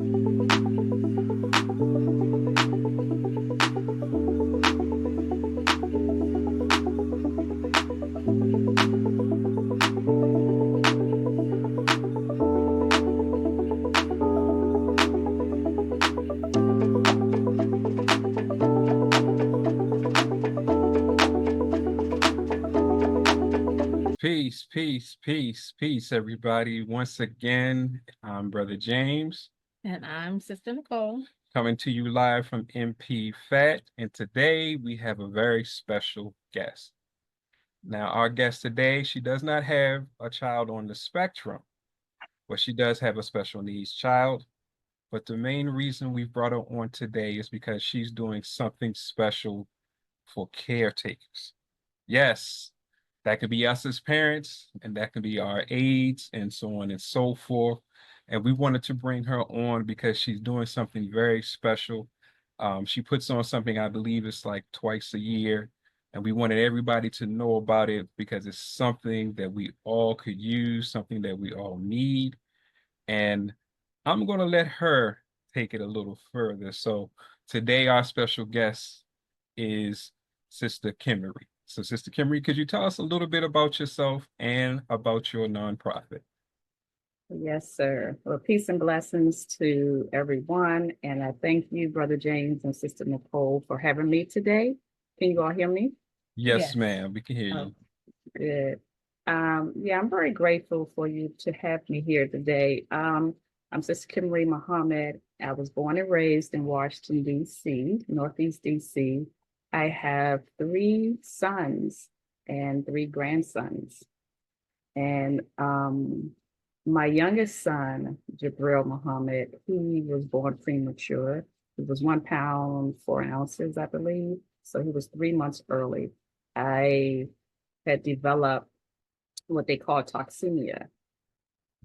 Peace, peace, peace, peace, everybody. Once again, I'm Brother James. And I'm Sister Nicole. Coming to you live from MPFAT. And today we have a very special guest. Now, our guest today, she does not have a child on the spectrum, but she does have a special needs child. But the main reason we brought her on today is because she's doing something special for caretakers. Yes, that could be us as parents, and that could be our aides, and so on and so forth. And we wanted to bring her on because she's doing something very special. She puts on something, I believe it's like twice a year, and we wanted everybody to know about it because it's something that we all could use, something that we all need. And I'm going to let her take it a little further. So today, our special guest is Sister Kimarie. So, Sister Kimarie, could you tell us a little bit about yourself and about your nonprofit? Yes, sir. Well, peace and blessings to everyone. And I thank you, Brother James and Sister Nicole, for having me today. Can you all hear me? Yes, ma'am. We can hear you. Good. Yeah, I'm very grateful for you to have me here today. I'm Sis Kimarie Muhammad. I was born and raised in Washington, D.C., Northeast D.C. I have 3 sons and 3 grandsons. And my youngest son, Jabril Muhammad, he was born premature. He was 1 pound, 4 ounces, I believe. So he was 3 months early. I had developed what they call toxemia,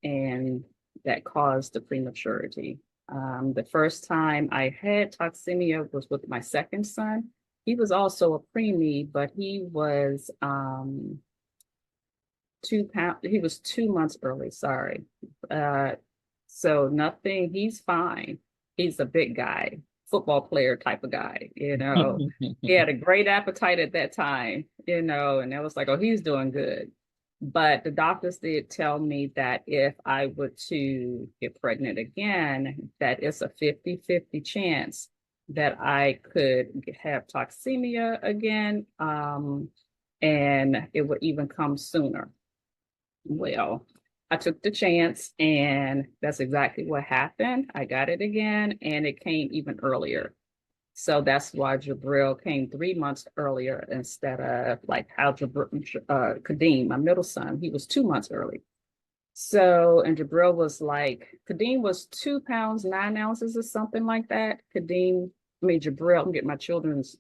and that caused the prematurity. The first time I had toxemia was with my second son. He was also a preemie, but he was 2 pounds. He was 2 months early. Sorry. So nothing. He's fine. He's a big guy, football player type of guy. He had a great appetite at that time. And it was like, oh, he's doing good. But the doctors did tell me that if I were to get pregnant again, that it's a 50-50 chance that I could have toxemia again, and it would even come sooner. Well, I took the chance, and that's exactly what happened. I got it again, and it came even earlier. So that's why Jabril came 3 months earlier instead of like how Kadeem, my middle son, he was 2 months early. So, and Jabril was like, Kadeem was 2 pounds, 9 ounces or something like that. Jabril, I'm getting my children's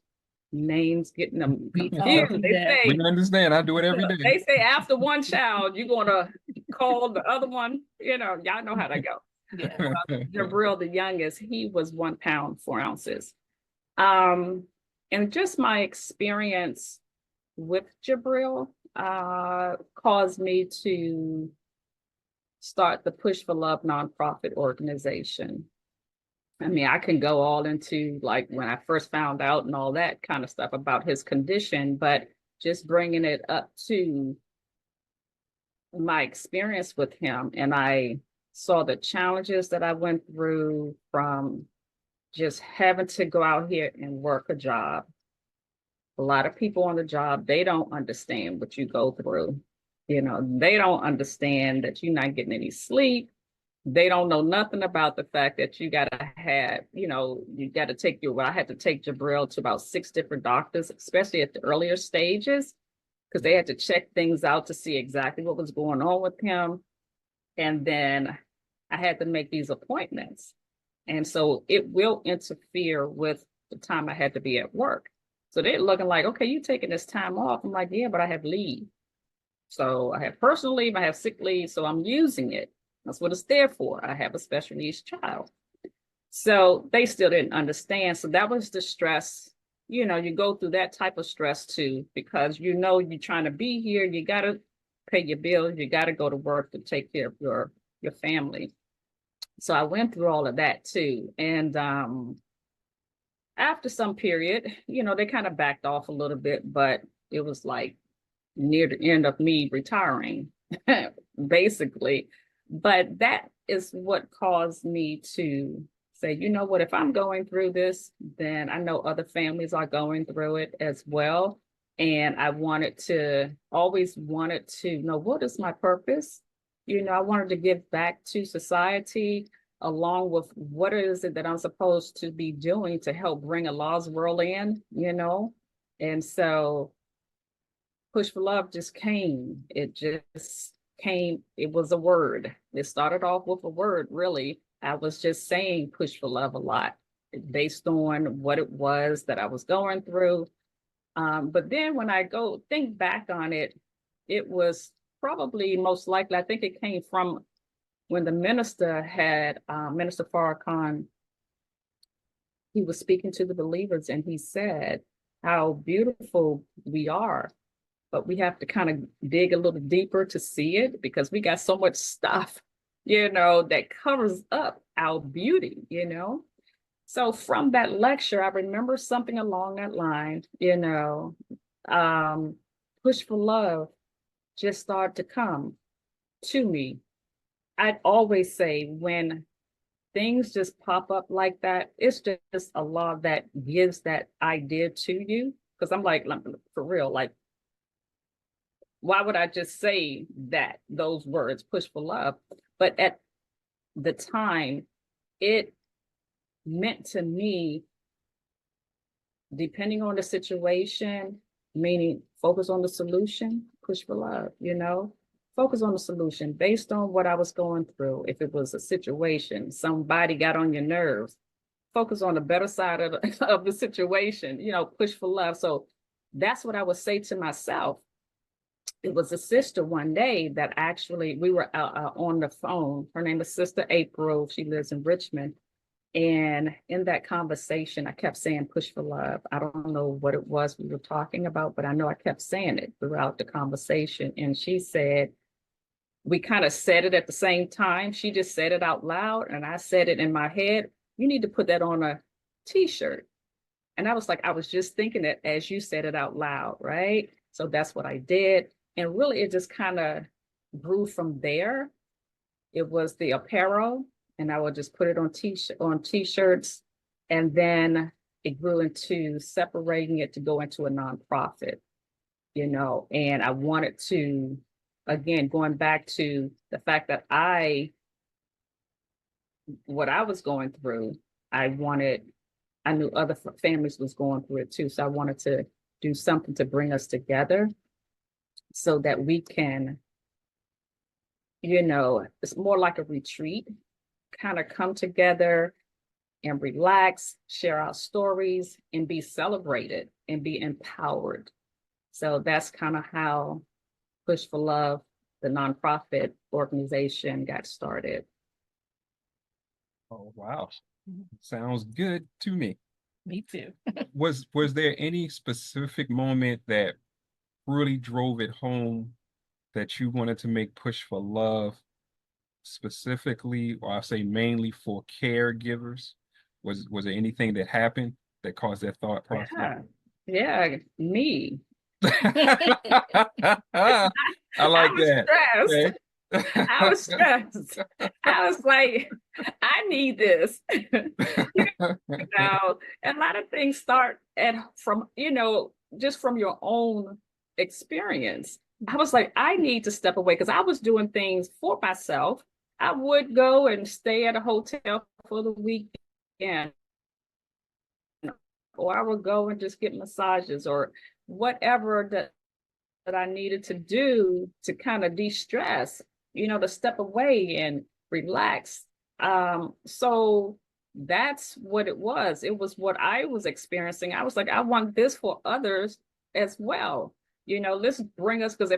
names, getting them confused. We understand. I do it every day. They say after one child, you're going to call the other one. Y'all know how that go. Yeah. Well, Jabril, the youngest, he was 1 pound, 4 ounces. And just my experience with Jabril caused me to start the Push for Love nonprofit organization. I mean, I can go all into like when I first found out and all that kind of stuff about his condition, but just bringing it up to my experience with him. And I saw the challenges that I went through from just having to go out here and work a job. A lot of people on the job, they don't understand what you go through. They don't understand that you're not getting any sleep. They don't know nothing about the fact that you got to have, you got to take I had to take Jabril to about 6 different doctors, especially at the earlier stages, because they had to check things out to see exactly what was going on with him. And then I had to make these appointments. And so it will interfere with the time I had to be at work. So they're looking like, okay, you taking this time off. I'm like, yeah, but I have leave. So I have personal leave, I have sick leave, so I'm using it. That's what it's there for. I have a special needs child. So they still didn't understand. So that was the stress. You go through that type of stress too, because you're trying to be here, you got to pay your bills, you got to go to work to take care of your family. So I went through all of that too. And after some period, they kind of backed off a little bit, but it was like near the end of me retiring, basically. But that is what caused me to say, you know what, if I'm going through this, then I know other families are going through it as well. And I always wanted to know, what is my purpose? I wanted to give back to society, along with what is it that I'm supposed to be doing to help bring a lost world in. And so Push for Love just came. It just came. It was a word. It started off with a word, really. I was just saying push for love a lot based on what it was that I was going through. But then when I go think back on it, it was probably most likely, I think it came from when the minister had, Minister Farrakhan, he was speaking to the believers and he said how beautiful we are, but we have to kind of dig a little deeper to see it, because we got so much stuff, that covers up our beauty, So from that lecture, I remember something along that line, Push for Love just started to come to me. I'd always say when things just pop up like that, it's just a law that gives that idea to you. Because I'm like, for real, like, why would I just say those words, push for love? But at the time, it meant to me, depending on the situation, meaning focus on the solution, push for love, focus on the solution based on what I was going through. If it was a situation, somebody got on your nerves, focus on the better side of the situation, push for love. So that's what I would say to myself. It was a sister one day that actually, we were on the phone. Her name is Sister April. She lives in Richmond. And in that conversation, I kept saying, push for love. I don't know what it was we were talking about, but I know I kept saying it throughout the conversation. And she said, we kind of said it at the same time. She just said it out loud, and I said it in my head. You need to put that on a t-shirt. And I was like, I was just thinking it as you said it out loud, right? So that's what I did. And really, it just kind of grew from there. It was the apparel, and I would just put it on t-shirts. And then it grew into separating it to go into a nonprofit, and I wanted to, again, going back to the fact that what I was going through, I knew other families was going through it too. So I wanted to do something to bring us together so that we can, it's more like a retreat, kind of come together and relax, share our stories, and be celebrated and be empowered. So that's kind of how Push for Love, the nonprofit organization, got started. Oh, wow. Sounds good to me. Me too. Was there any specific moment that really drove it home that you wanted to make Push for Love specifically, or I'll say mainly for caregivers? Was there anything that happened that caused that thought process? Yeah, me. I like that. Okay. I was stressed. I was like, I need this. Now, a lot of things start from just from your own experience. I was like, I need to step away, because I was doing things for myself. I would go and stay at a hotel for the weekend, or I would go and just get massages or whatever that I needed to do to kind of de-stress, to step away and relax. So that's what it was. It was what I was experiencing. I was like, I want this for others as well. Let's bring us, because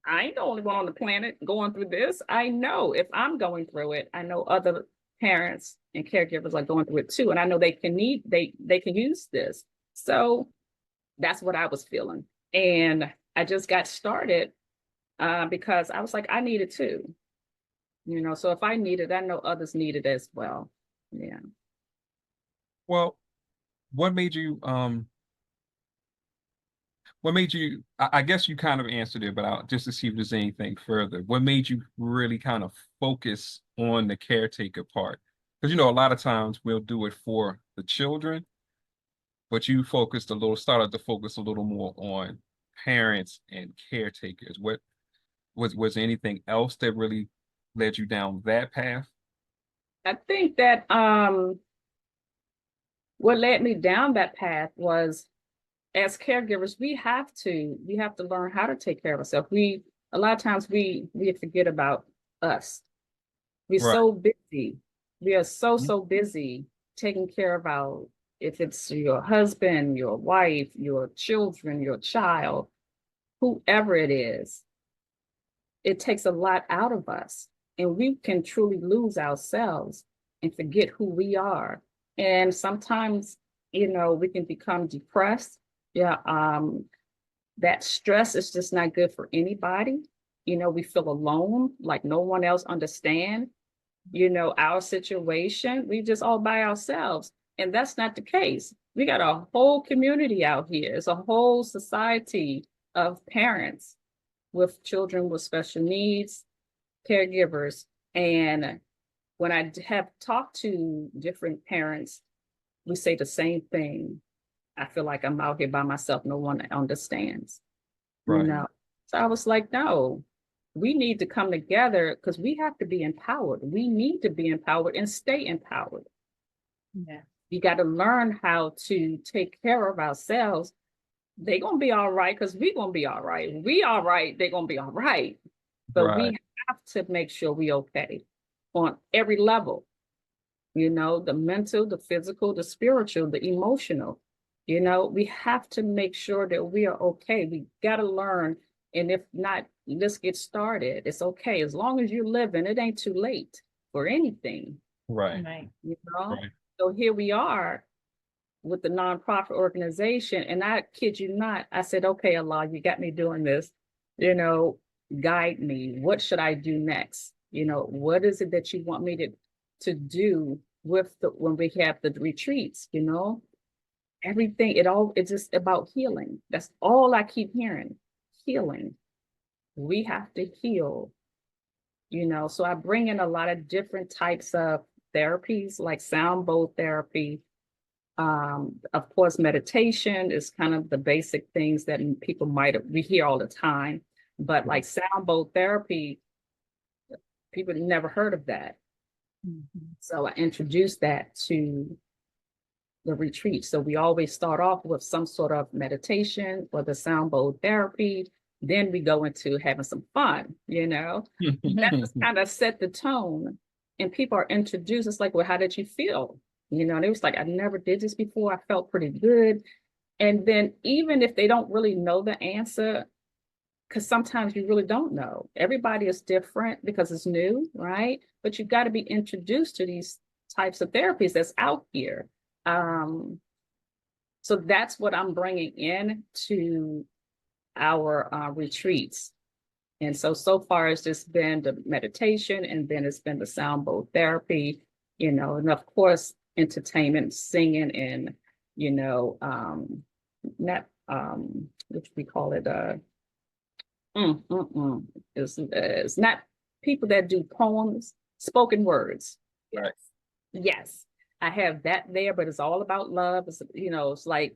I ain't the only one on the planet going through this. I know if I'm going through it, I know other parents and caregivers are going through it too. And I know they can use this. So that's what I was feeling. And I just got started because I was like, I needed to. You know, so if I need it, I know others need it as well. Yeah. Well, what made you I guess you kind of answered it, but just to see if there's anything further, what made you really kind of focus on the caretaker part? Because a lot of times we'll do it for the children, but you started to focus a little more on parents and caretakers. What was there anything else that really led you down that path? I think that what led me down that path was, as caregivers, we have to learn how to take care of ourselves. A lot of times we forget about us. We're Right. so busy. We are so Mhm. busy taking care of if it's your husband, your wife, your children, your child, whoever it is, it takes a lot out of us. And we can truly lose ourselves and forget who we are. And sometimes, we can become depressed. Yeah. That stress is just not good for anybody. We feel alone, like no one else understands, our situation. We just all by ourselves. And that's not the case. We got a whole community out here. It's a whole society of parents with children with special needs, caregivers. And when I have talked to different parents, we say the same thing. I feel like I'm out here by myself. No one understands, Right. So I was like, no, we need to come together because we have to be empowered. We need to be empowered and stay empowered. Yeah. You got to learn how to take care of ourselves. They're going to be all right because we're going to be all right. We all right, they're going to be all right. But Right. we have to make sure we're okay on every level, the mental, the physical, the spiritual, the emotional. We have to make sure that we are okay. We got to learn. And if not, let's get started. It's okay. As long as you're living, it ain't too late for anything. Right. Right. Right. So here we are with the nonprofit organization. And I kid you not, I said, okay, Allah, you got me doing this, guide me. What should I do next? What is it that you want me to do when we have the retreats, everything, it's just about healing. That's all I keep hearing. Healing. We have to heal, so I bring in a lot of different types of therapies, like sound bowl therapy. Of course, meditation is kind of the basic things that people we hear all the time, but like sound bowl therapy, people never heard of that. Mm-hmm. So I introduced that to the retreat. So we always start off with some sort of meditation or the sound bowl therapy. Then we go into having some fun, that just kind of set the tone. And people are introduced. It's like, well, how did you feel? And it was like, I never did this before. I felt pretty good. And then even if they don't really know the answer, because sometimes you really don't know. Everybody is different because it's new, right? But you've got to be introduced to these types of therapies that's out here. So that's what I'm bringing in to our retreats. And so far it's just been the meditation, and then it's been the sound bowl therapy, and of course, entertainment, singing, and, not, which we call it, it's not people that do poems, spoken words. Right. Yes, I have that there, but it's all about love. It's, it's like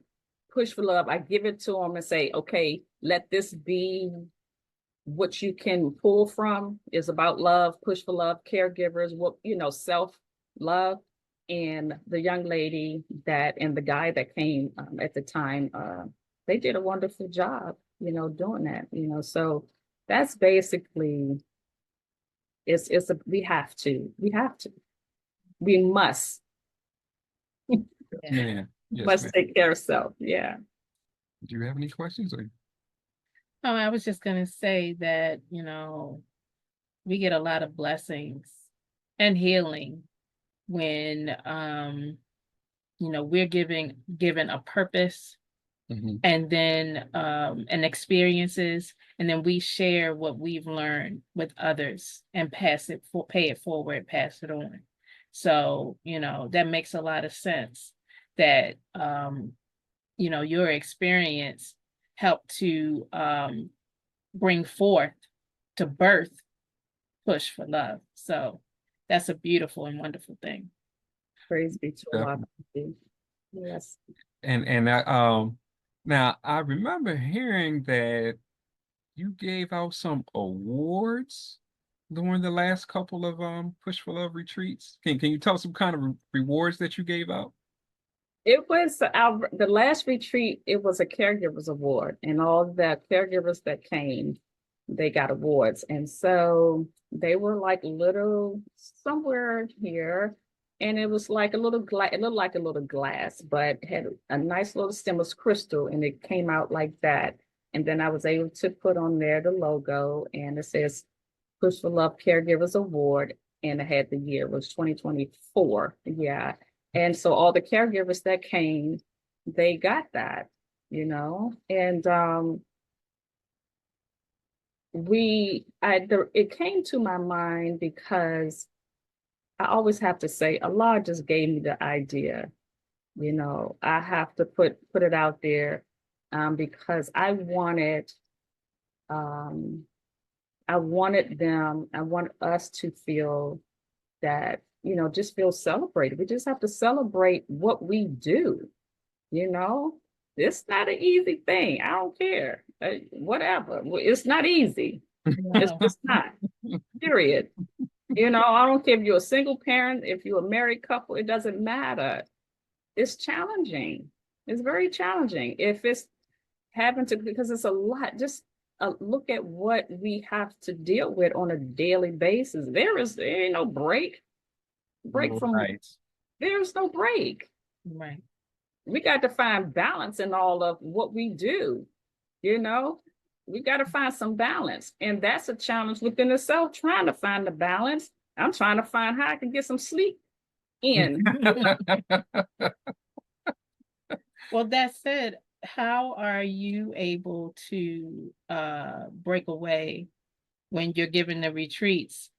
push for love. I give it to them and say, okay, let this be what you can pull from. Is about love, push for love, caregivers, self-love. And the young lady and the guy that came at the time, they did a wonderful job, doing that, so that's basically, we must. Yeah. Yes, Must ma'am. take care of self. Yeah. Do you have any questions? Oh, I was just going to say that, we get a lot of blessings and healing when, we're given a purpose and then and experiences, and then we share what we've learned with others and pay it forward, pass it on. So, that makes a lot of sense that your experience helped to bring forth, to birth Push for Love. So that's a beautiful and wonderful thing. Praise be to Allah. Yes. And now I remember hearing that you gave out some awards during the last couple of Push for Love retreats. Can you tell some kind of rewards that you gave out? It was the last retreat. It was a caregivers award, and all the caregivers that came, they got awards. And so they were like little somewhere here, and it was like a little glass. It looked like a little glass, but had a nice little stem of crystal, and it came out like that. And then I was able to put on there the logo, and it says Push for Love Caregivers Award, and it had the year, it was 2024. Yeah. And so all the caregivers that came, they got that, and it came to my mind because I always have to say, Allah just gave me the idea. I have to put it out there because I want us to feel that, just feel celebrated. We just have to celebrate what we do. It's not an easy thing. I don't care. Whatever. It's not easy. It's just not. Period. I don't care if you're a single parent, if you're a married couple, it doesn't matter. It's challenging. It's very challenging. If it's because it's a lot, just look at what we have to deal with on a daily basis. There ain't no break. There's no break. Right. We got to find balance in all of what we do. We got to find some balance. And that's a challenge within itself, trying to find the balance. I'm trying to find how I can get some sleep in. Well, that said, how are you able to break away when you're giving the retreats?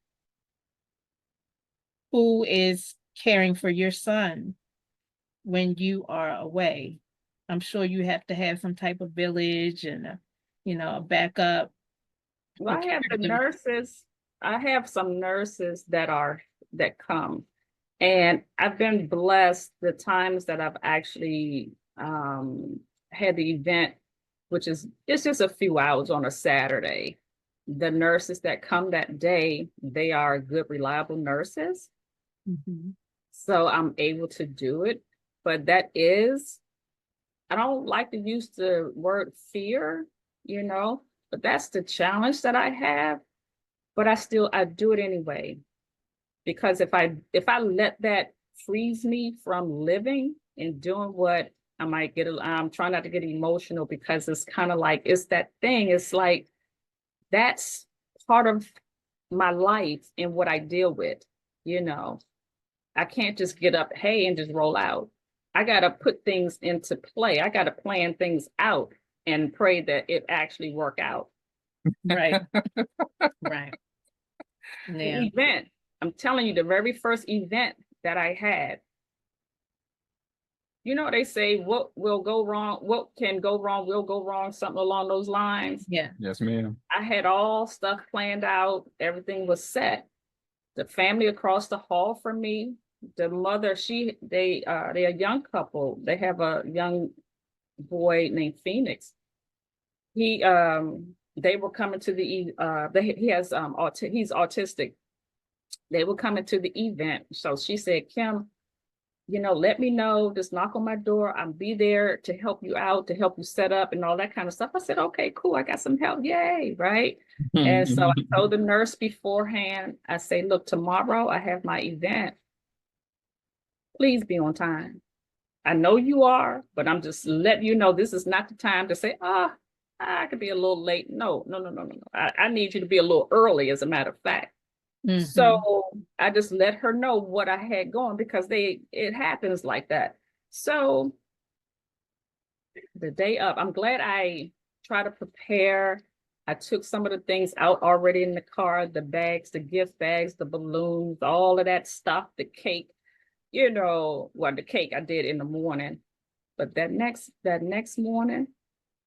Who is caring for your son when you are away? I'm sure you have to have some type of village and a backup. Well, I have the nurses. I have some nurses that come, and I've been blessed the times that I've actually had the event, it's just a few hours on a Saturday. The nurses that come that day, they are good, reliable nurses. Mm-hmm. So I'm able to do it. But I don't like to use the word fear, but that's the challenge that I have. But I do it anyway. Because if I let that freeze me from living and doing what I'm trying not to get emotional, because it's kind of like, it's that thing. It's like, that's part of my life and what I deal with, I can't just get up, hey, and just roll out. I got to put things into play. I got to plan things out and pray that it actually work out. Right. Right. Yeah. The event, I'm telling you, the very first event that I had, they say what will go wrong, what can go wrong, will go wrong, something along those lines. Yeah. Yes, ma'am. I had all stuff planned out. Everything was set. The family across the hall from me, the mother, they're a young couple. They have a young boy named Phoenix. They were coming to he's autistic. They were coming to the event. So she said, Kim, let me know, just knock on my door. I'll be there to help you out, to help you set up and all that kind of stuff. I said, okay, cool. I got some help. Yay. Right. And so I told the nurse beforehand, I say, look, tomorrow I have my event. Please be on time. I know you are, but I'm just letting you know, this is not the time to say, I could be a little late. No. I need you to be a little early, as a matter of fact. Mm-hmm. So I just let her know what I had going, because it happens like that. So the day up, I'm glad I tried to prepare. I took some of the things out already in the car, the bags, the gift bags, the balloons, all of that stuff, the cake, well, the cake I did in the morning. But that next morning,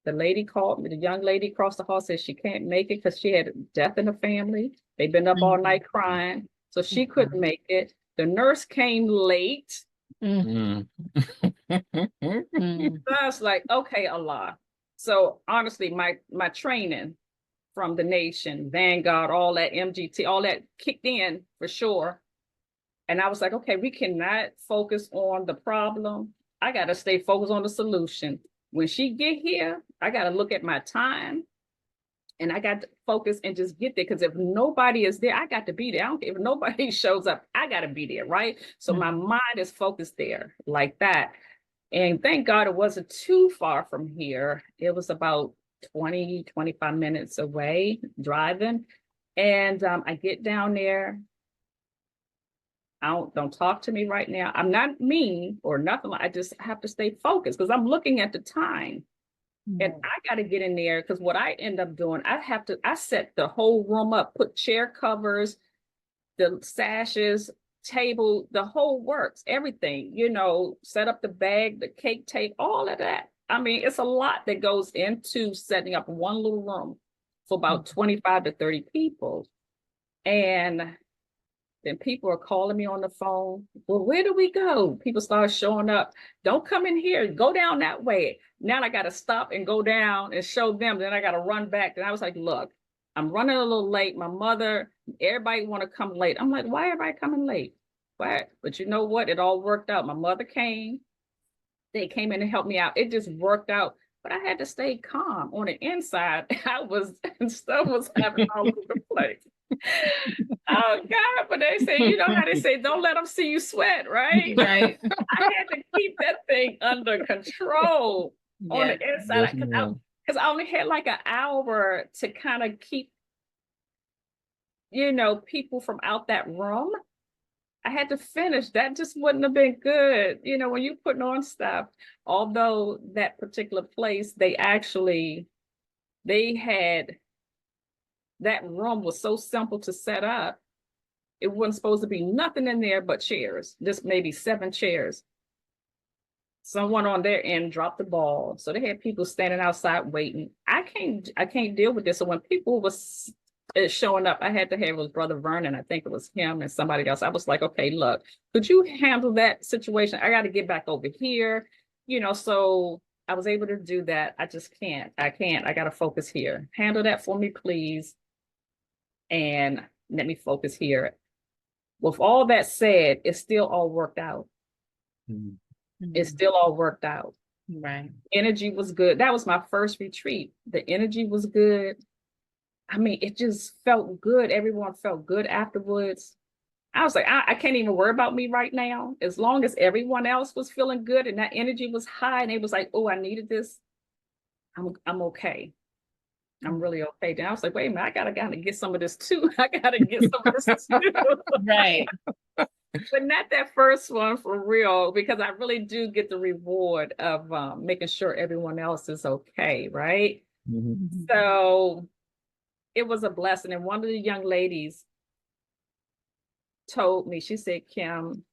the lady called me, the young lady across the hall said she can't make it because she had death in the family. They've been up all night crying, so she couldn't make it. The nurse came late. Mm. So I was like, okay, Allah. So honestly, my training from the nation, Vanguard, all that MGT, all that kicked in for sure. And I was like, okay, we cannot focus on the problem. I got to stay focused on the solution. When she get here, I got to look at my time and I got to focus and just get there. Because if nobody is there, I got to be there. I don't care if nobody shows up, I got to be there, right? So my mind is focused there like that. And thank God it wasn't too far from here. It was about 20, 25 minutes away driving. And I get down there. Don't talk to me right now. I'm not mean or nothing. I just have to stay focused because I'm looking at the time. And I got to get in there because what I end up doing, I set the whole room up, put chair covers, the sashes, table, the whole works, everything, set up the bag, the cake tape, all of that. I mean, it's a lot that goes into setting up one little room for about 25 to 30 people. And then people are calling me on the phone. Well, where do we go? People start showing up. Don't come in here. Go down that way. Now I got to stop and go down and show them. Then I got to run back. And I was like, look, I'm running a little late. My mother, everybody want to come late. I'm like, why everybody coming late? Why? But you know what? It all worked out. My mother came. They came in and helped me out. It just worked out. But I had to stay calm. On the inside, stuff was happening all over the place. Oh God, but they say, how they say, don't let them see you sweat, right? Right. I had to keep that thing under control on the inside because I only had like an hour to kind of keep, people from out that room. I had to finish. That just wouldn't have been good. When you're putting on stuff, although that particular place, they had, that room was so simple to set up. It wasn't supposed to be nothing in there but chairs, just maybe 7 chairs. Someone on their end dropped the ball. So they had people standing outside waiting. I can't deal with this. So when people was showing up, I had to have, it was Brother Vernon. I think it was him and somebody else. I was like, okay, look, could you handle that situation? I got to get back over here. So I was able to do that. I just can't. I got to focus here. Handle that for me, please. And let me focus here. With all that said, it still all worked out. It still all worked out. Right. Energy was good. That was my first retreat. The energy was good. I mean, it just felt good. Everyone felt good afterwards. I was like, I can't even worry about me right now. As long as everyone else was feeling good and that energy was high and it was like, oh, I needed this. I'm okay. I'm really okay. Then I was like, wait a minute, I gotta get some of this too. I gotta get some of this too. Right. But not that first one for real, because I really do get the reward of making sure everyone else is okay, right? So it was a blessing. And one of the young ladies told me, she said, Kim,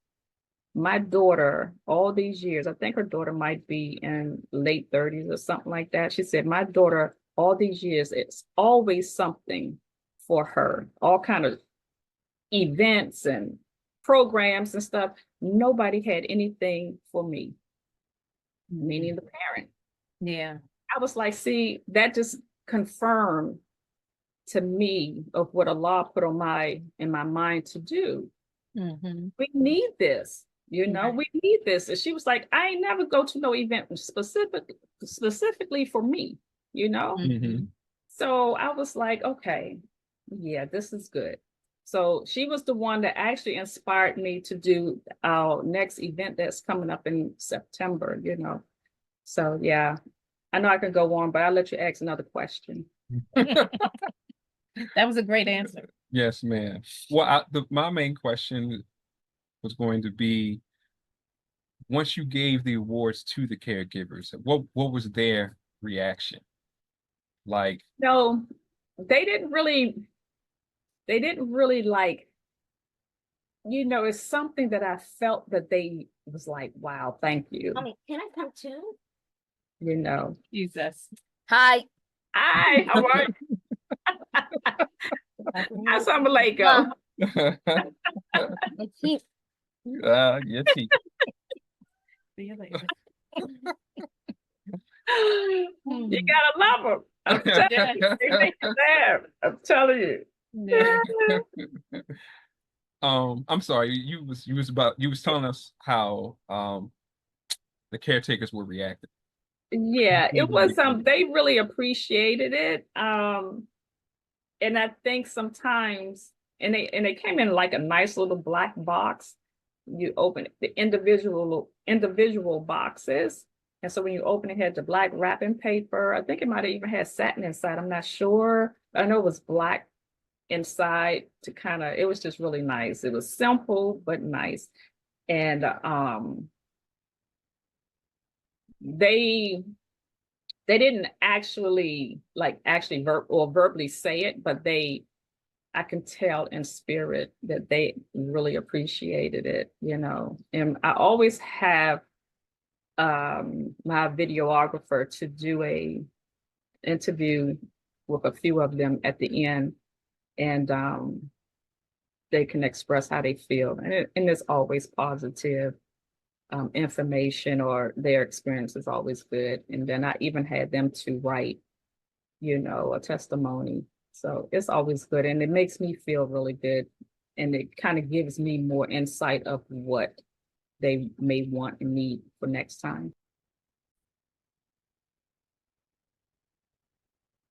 my daughter, all these years, I think her daughter might be in late 30s or something like that. She said, my daughter, all these years, it's always something for her, all kind of events and programs and stuff. Nobody had anything for me, meaning the parent. Yeah. I was like, see, that just confirmed to me of what Allah put on in my mind to do. We need this, we need this. And she was like, I ain't never go to no event specifically for me, So I was like, okay, yeah, this is good. So she was the one that actually inspired me to do our next event that's coming up in September, So yeah, I know I can go on, but I'll let you ask another question. That was a great answer. Yes, ma'am. Well, my main question was going to be, once you gave the awards to the caregivers, what was their reaction? Like, No, they didn't really like, it's something that I felt that they was like, wow, thank you. Mommy, can I come too? Jesus. Hi. Hi, how are you? Assalamu alaikum. My teeth. your teeth. See you later. You gotta love them. I'm telling you, they make you laugh. I'm telling you. Yeah. I'm sorry, you was telling us how the caretakers were reacting. Yeah, it was they really appreciated it. And I think sometimes, and they came in like a nice little black box. You open the individual boxes. And so when you open it, had the black wrapping paper. I think it might have even had satin inside. I'm not sure. I know it was black inside to it was just really nice. It was simple, but nice. And they didn't actually verbally say it, but I can tell in spirit that they really appreciated it, And I always have my videographer to do a interview with a few of them at the end, and they can express how they feel, and it's always positive information, or their experience is always good. And then I even had them to write, a testimony. So it's always good, and it makes me feel really good, and it kind of gives me more insight of what they may want and need for next time.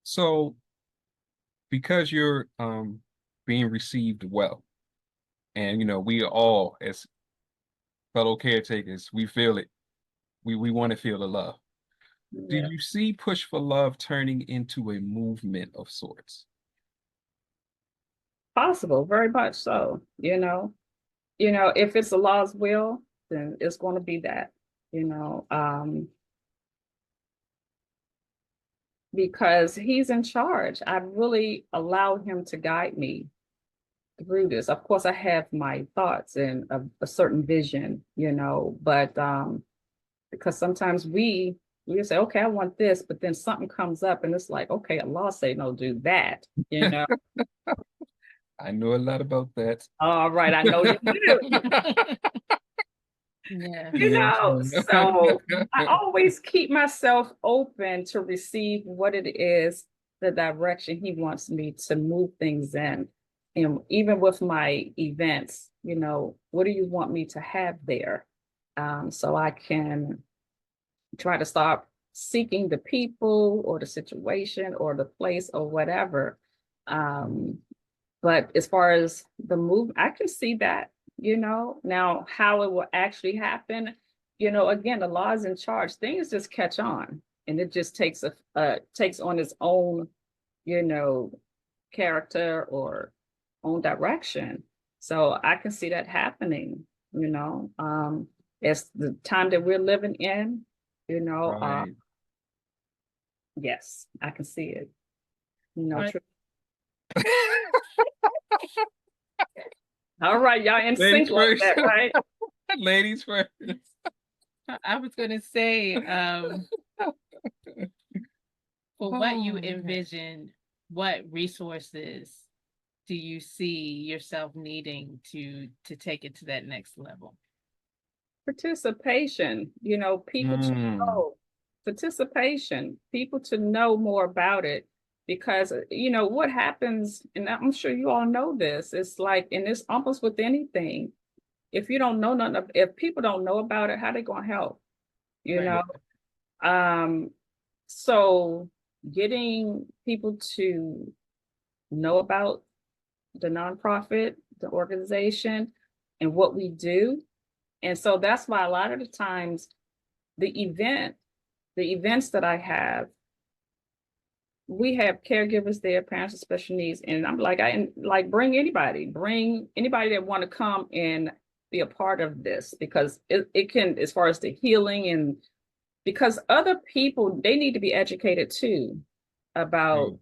So because you're being received well, and we all as fellow caretakers, we feel it. We want to feel the love. Yeah. Do you see Push for Love turning into a movement of sorts? Possible, very much so. If it's Allah's will, then it's going to be that. Because He's in charge. I really allow Him to guide me through this. Of course, I have my thoughts and a certain vision, but because sometimes we say, okay, I want this, but then something comes up and it's like, okay, Allah say no, do that, I know a lot about that. All right, I know you do. Yeah. So I always keep myself open to receive what it is, the direction He wants me to move things in. And even with my events, what do you want me to have there? So I can try to start seeking the people or the situation or the place or whatever. But as far as the move, I can see that, now how it will actually happen, again, the law is in charge. Things just catch on, and it just takes on its own, character or own direction. So I can see that happening, it's the time that we're living in, Right. yes, I can see it. Right. All right, y'all in sync like that, right? Ladies first. I was gonna say, for what you envision, what resources do you see yourself needing to take it to that next level? Participation, people to know. Participation, people to know more about it. Because, what happens, and I'm sure you all know this, it's like, and it's almost with anything, if you don't know nothing, if people don't know about it, how they gonna help, So getting people to know about the nonprofit, the organization, and what we do. And so that's why a lot of the times the events that I have, we have caregivers there, parents with special needs, and I'm like, bring anybody that want to come and be a part of this, because it can, as far as the healing, and because other people, they need to be educated too about,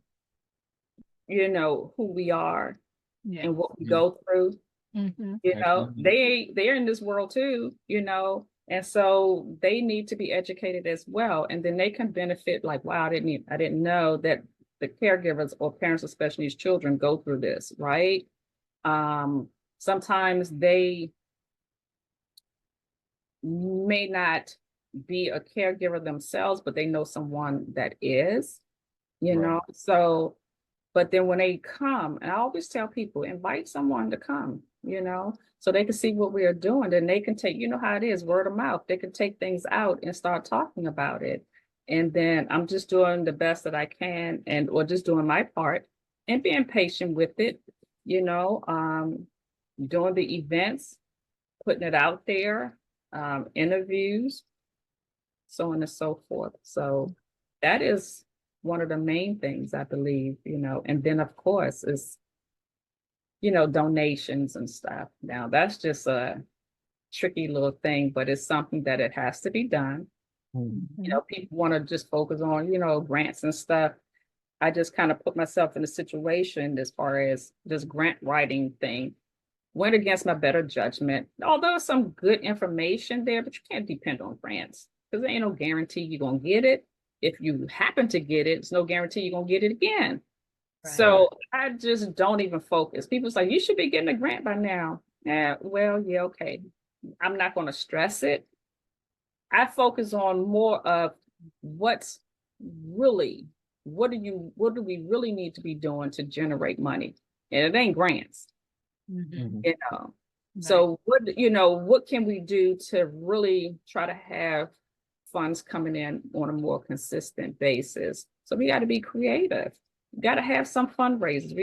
who we are and what we go through. They're in this world too, and so they need to be educated as well, and then they can benefit. Like, wow, I didn't know that the caregivers or parents of special needs children go through this, right? Sometimes they may not be a caregiver themselves, but they know someone that is, so, but then when they come, and I always tell people, invite someone to come, so they can see what we are doing, and they can take, how it is, word of mouth. They can take things out and start talking about it. And then I'm just doing the best that I can, or just doing my part and being patient with it, doing the events, putting it out there, interviews, so on and so forth. So that is one of the main things, I believe, and then of course is, donations and stuff. Now that's just a tricky little thing, but it's something that it has to be done. People want to just focus on, grants and stuff. I just kind of put myself in a situation as far as this grant writing thing went against my better judgment. Although some good information there, but you can't depend on grants because there ain't no guarantee you're going to get it. If you happen to get it, it's no guarantee you're going to get it again. Right. So I just don't even focus. People's like, you should be getting a grant by now. Well, yeah, okay. I'm not going to stress it. I focus on more of what do we really need to be doing to generate money? And it ain't grants. So what can we do to really try to have funds coming in on a more consistent basis? So we got to be creative. We got to have some fundraisers.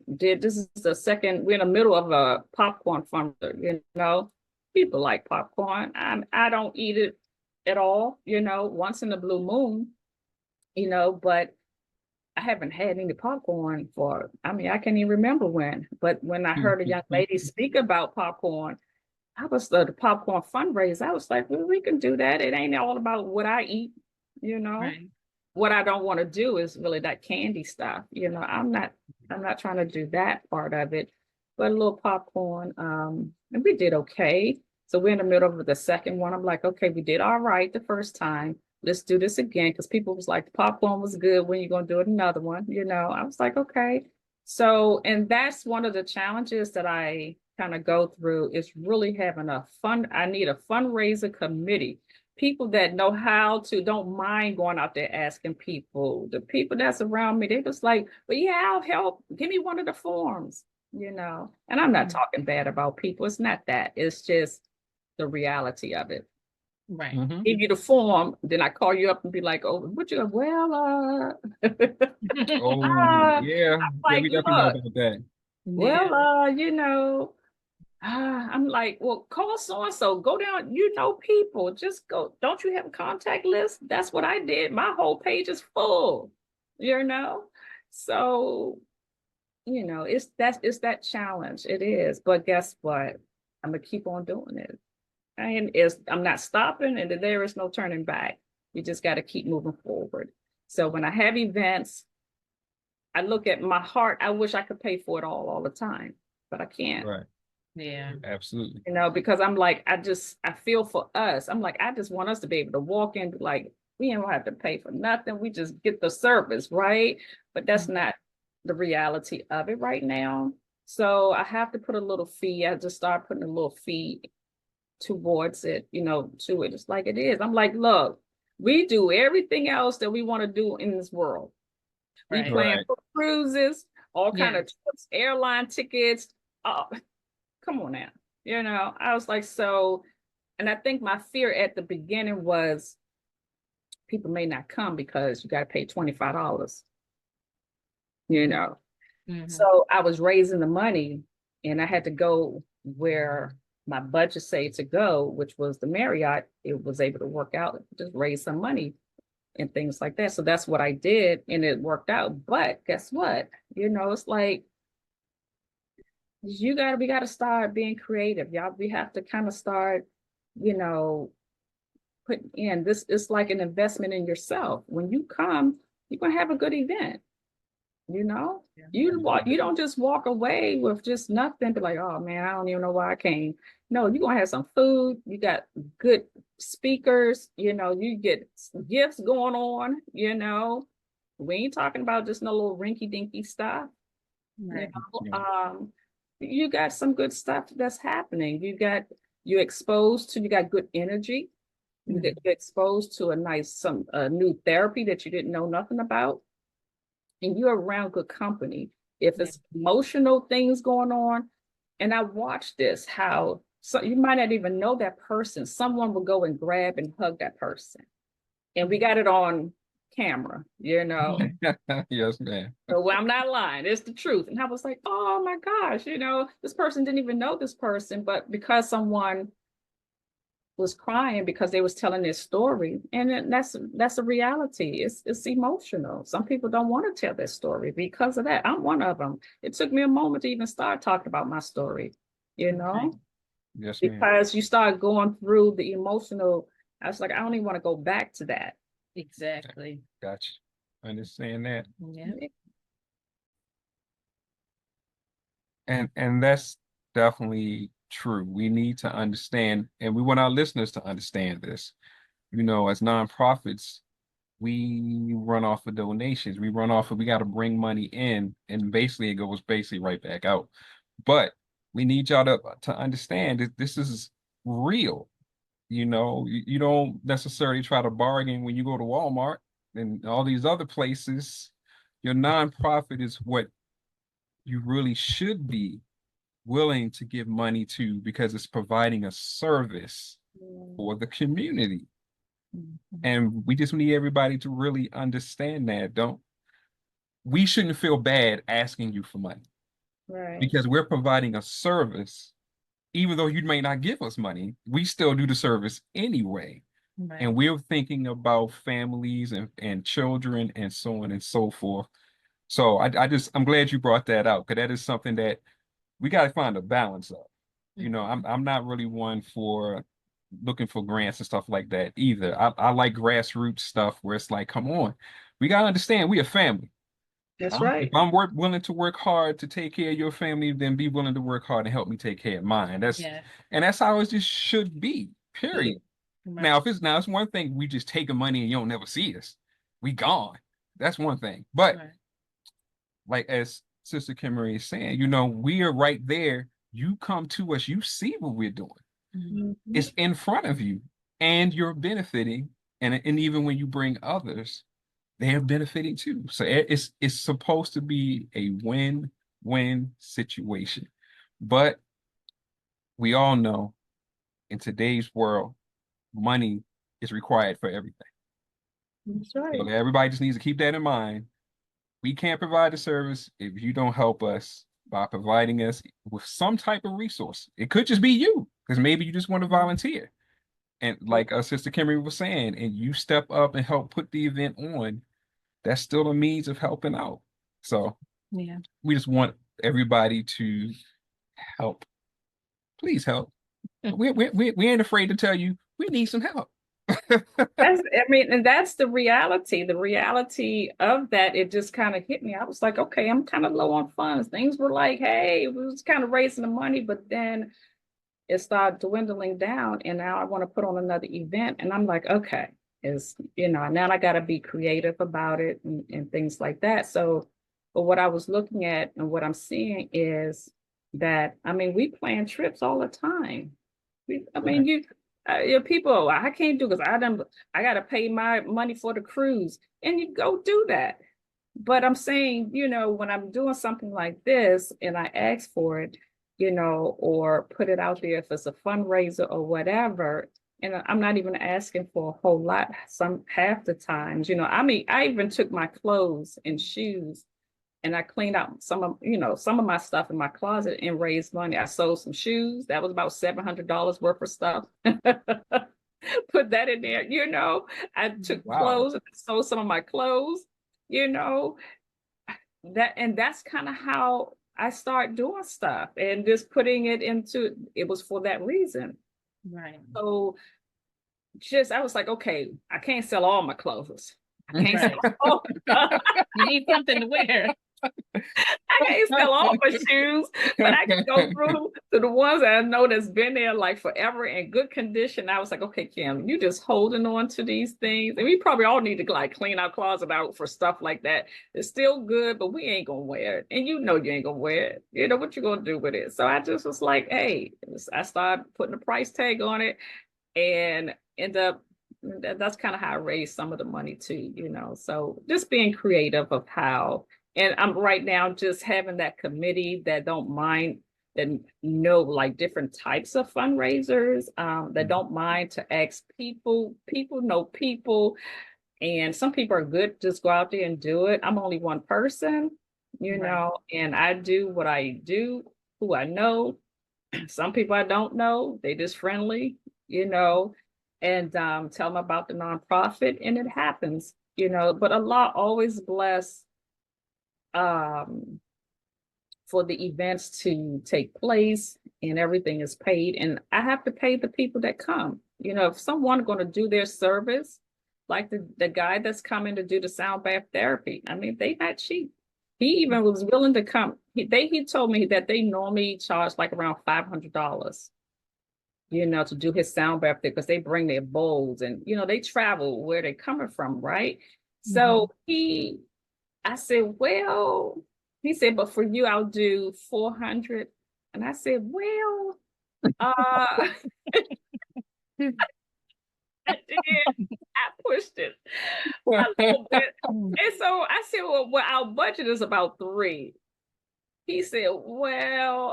This is the second, we're in the middle of a popcorn fundraiser, people like popcorn. I don't eat it at all, once in a blue moon, but I haven't had any popcorn I can't even remember when, but when I heard a young lady speak about popcorn, I was the popcorn fundraiser. I was like, well, we can do that. It ain't all about what I eat, Right. What I don't want to do is really that candy stuff. I'm not trying to do that part of it, but a little popcorn. And we did okay. So we're in the middle of the second one. I'm like, okay, we did all right the first time. Let's do this again, because people was like, the popcorn was good. When you going to do it another one? I was like, okay. So, and that's one of the challenges that I kind of go through, is really having I need a fundraiser committee. People that know how to, don't mind going out there asking people. The people that's around me, they just like, but yeah, I'll help. Give me one of the forms, And I'm not talking bad about people. It's not that. It's just the reality of it. Right. Give you the form, then I call you up and be like, oh, what you, well, yeah. Like, yeah, we definitely know about that. Well, I'm like, well, call so-and-so, go down, people, just go. Don't you have a contact list? That's what I did. My whole page is full, So, it's that challenge. It is. But guess what? I'm gonna keep on doing it. And I'm not stopping, and there is no turning back. You just got to keep moving forward. So when I have events, I look at my heart. I wish I could pay for it all the time, but I can't. Right. Yeah, absolutely. Because I'm like, I feel for us. I'm like, I just want us to be able to walk in, like, we don't have to pay for nothing. We just get the service, right? But that's not the reality of it right now. So I have to put a little fee. I just start putting a little fee towards it, to it, just like it is. I'm like, look, we do everything else that we want to do in this world. Right. We plan for cruises, all kind of trips, airline tickets. Come on now. I was like, so, and I think my fear at the beginning was people may not come because you got to pay $25, So I was raising the money, and I had to go where my budget said to go, which was the Marriott. It was able to work out, just raise some money and things like that. So that's what I did, and it worked out. But guess what? It's like, we got to start being creative, y'all. We have to kind of start, you know, putting in this. It's like an investment in yourself. When you come, you're gonna have a good event. You know, you don't just walk away with just nothing, be like, oh man, I don't even know why I came. No, you're gonna have some food, you got good speakers, you know, you get gifts going on, you know. We ain't talking about just no little rinky-dinky stuff. Right. You know, you got some good stuff that's happening. You're exposed to, you got good energy, you get exposed to a new therapy that you didn't know nothing about, and you're around good company. If it's emotional things going on, and I watched this, how so you might not even know that person. Someone will go and grab and hug that person. And we got it on camera, you know. Yes, ma'am. So I'm not lying, it's the truth. And I was like, oh my gosh, you know, this person didn't even know this person, but because someone was crying because they was telling their story, and that's a reality. It's emotional. Some people don't want to tell their story because of that. I'm one of them. It took me a moment to even start talking about my story, you know. Yes, ma'am. Because you start going through the emotional. I was like, I don't even want to go back to that. Exactly. Gotcha. Understand that. Yeah. And that's definitely true. We need to understand, and we want our listeners to understand this. You know, as nonprofits, we run off of donations. We run off of, we got to bring money in, and basically it goes basically right back out. But we need y'all to understand that this is real. You know, you don't necessarily try to bargain when you go to Walmart and all these other places. Your nonprofit is what you really should be willing to give money to, because it's providing a service for the community. And we just need everybody to really understand that. We shouldn't feel bad asking you for money, Right. because we're providing a service. Even though you may not give us money, we still do the service anyway. Right. And we're thinking about families and children and so on and so forth. So I'm glad you brought that out, because that is something that we got to find a balance of. You know, I'm not really one for looking for grants and stuff like that either. I like grassroots stuff where it's like, come on, we got to understand we a family. That's right. If I'm willing to work hard to take care of your family, then be willing to work hard and help me take care of mine. And that's how it just should be, period. Right. Now, it's one thing we just taking money and you don't never see us. We gone. That's one thing. But like as Sister Kimarie is saying, you know, we are right there. You come to us, you see what we're doing. It's in front of you, and you're benefiting. And even when you bring others, they're benefiting too. So it's supposed to be a win-win situation. But we all know in today's world, money is required for everything. That's right. So everybody just needs to keep that in mind. We can't provide the service if you don't help us by providing us with some type of resource. It could just be you, because maybe you just want to volunteer. And like Sister Kimarie was saying, and you step up and help put the event on, that's still a means of helping out. So we just want everybody to help. Please help. We ain't afraid to tell you we need some help. And that's the reality. The reality of that, it just kind of hit me. I was like, okay, I'm kind of low on funds. Things were like, hey, we was kind of raising the money, but then it started dwindling down. And now I want to put on another event. And I'm like, okay, now I got to be creative about it and things like that. So, but what I was looking at and what I'm seeing is that, we plan trips all the time. People, I can't do because I got to pay my money for the cruise, and you go do that. But I'm saying, when I'm doing something like this and I ask for it, or put it out there if it's a fundraiser or whatever, and I'm not even asking for a whole lot. Half the times, I even took my clothes and shoes and I cleaned out some of my stuff in my closet and raised money. I sold some shoes. That was about $700 worth of stuff. Put that in there, I took clothes and sold some of my clothes, that's kind of how I start doing stuff and just putting it into, it was for that reason. Right. So I was like, okay, I can't sell all my clothes. I can't sell all. You need something to wear. I can't sell all my shoes, but I can go through to the ones that I know that's been there like forever in good condition. I was like, okay, Kim, you just holding on to these things. And we probably all need to like clean our closet out for stuff like that. It's still good, but we ain't gonna wear it. And you know you ain't gonna wear it. You know what you gonna do with it. So I just was like, hey, I started putting a price tag on it and end up, that's kind of how I raised some of the money too, you know. So just being creative of how. And I'm right now just having that committee that don't mind, that know like different types of fundraisers, that don't mind to ask people know people. And some people are good, just go out there and do it. I'm only one person, you know, and I do what I do, who I know. Some people I don't know, they just friendly, you know, and tell them about the nonprofit and it happens, you know, but Allah always bless for the events to take place and everything is paid. And I have to pay the people that come. You know, if someone going to do their service, like the guy that's coming to do the sound bath therapy, I mean, they not cheap. He even was willing to come. He told me that they normally charge like around $500, you know, to do his sound bath there because they bring their bowls and, you know, they travel where they're coming from, right? So I said, well, he said, but for you, I'll do 400. And I said, well, I did. I pushed it a little bit. And so I said, well, our budget is about 3. He said, well,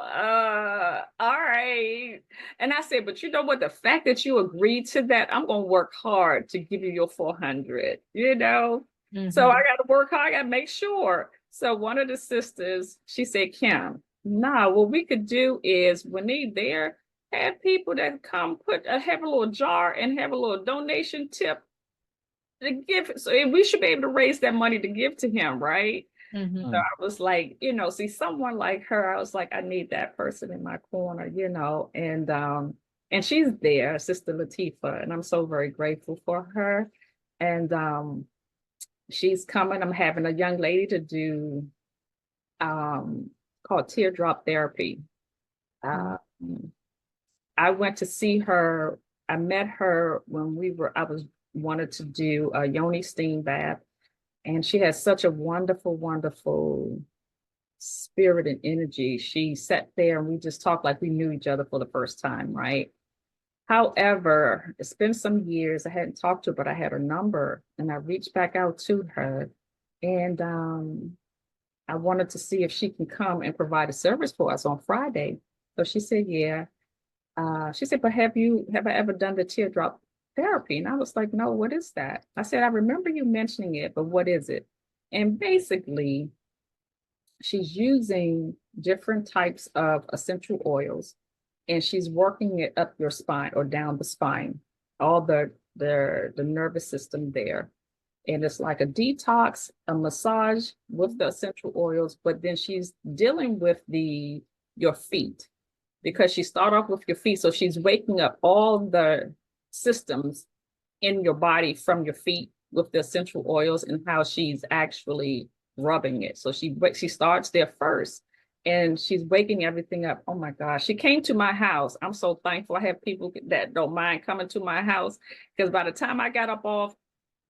all right. And I said, but you know what? The fact that you agreed to that, I'm going to work hard to give you your 400, you know? So I got to work hard. I got to make sure. So one of the sisters, she said, Kim, nah, what we could do is when they there, have people that come have a little jar and have a little donation tip to give. So we should be able to raise that money to give to him, right? So I was like, you know, see someone like her, I was like, I need that person in my corner, you know, and she's there, Sister Latifa, and I'm so very grateful for her. And she's coming. I'm having a young lady to do called teardrop therapy. I went to see her. I met her when I wanted to do a yoni steam bath. And she has such a wonderful, wonderful spirit and energy. She sat there and we just talked like we knew each other for the first time, right? However, it's been some years. I hadn't talked to her, but I had her number and I reached back out to her. And I wanted to see if she can come and provide a service for us on Friday. So she said, yeah. She said, but have I ever done the teardrop therapy? And I was like, no, what is that? I said, I remember you mentioning it, but what is it? And basically, she's using different types of essential oils and she's working it up your spine or down the spine, all the nervous system there. And it's like a detox, a massage with the essential oils, but then she's dealing with your feet because she started off with your feet. So she's waking up all the systems in your body from your feet with the essential oils and how she's actually rubbing it. So she starts there first and she's waking everything up. Oh my gosh. She came to my house. I'm so thankful. I have people that don't mind coming to my house because by the time I got up off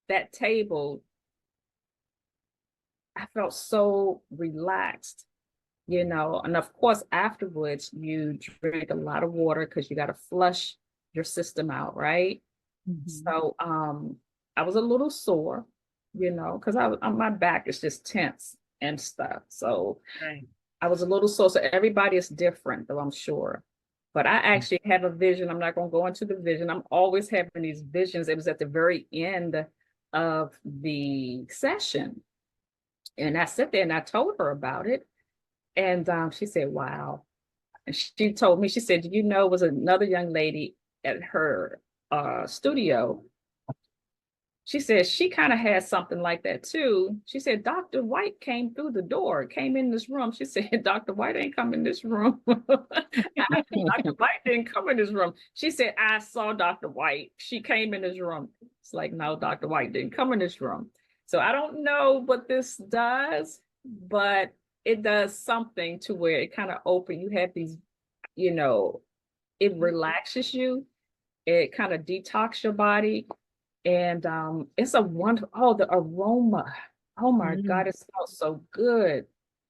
that table, I felt so relaxed, you know, and of course, afterwards, you drink a lot of water because you got to flush your system out, right? So I was a little sore, you know, because my back is just tense and stuff. So I was a little sore. So everybody is different, though, I'm sure. But I actually have a vision. I'm not going to go into the vision. I'm always having these visions. It was at the very end of the session. And I sat there and I told her about it. And she said, wow. And she told me, she said, do you know, it was another young lady at her studio. she said she kind of had something like that too. She said, Dr. White came through the door, came in this room. She said, Dr. White ain't come in this room. Dr. White didn't come in this room. She said, I saw Dr. White. She came in this room. It's like, no, Dr. White didn't come in this room. So I don't know what this does, but it does something to where it kind of open. You have these, you know, it relaxes you. It kind of detox your body. And it's a wonderful, oh, the aroma. Oh my God, it smells so good.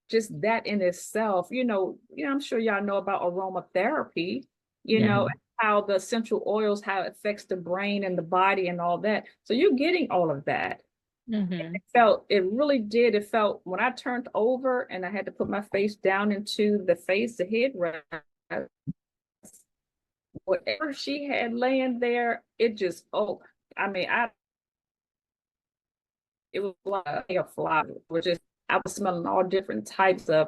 Just that in itself, I'm sure y'all know about aromatherapy, you know, how the essential oils, how it affects the brain and the body and all that. So you're getting all of that. It really did. It felt when I turned over and I had to put my face down into the headrest, whatever she had laying there, it just, it was like a flower, I was smelling all different types of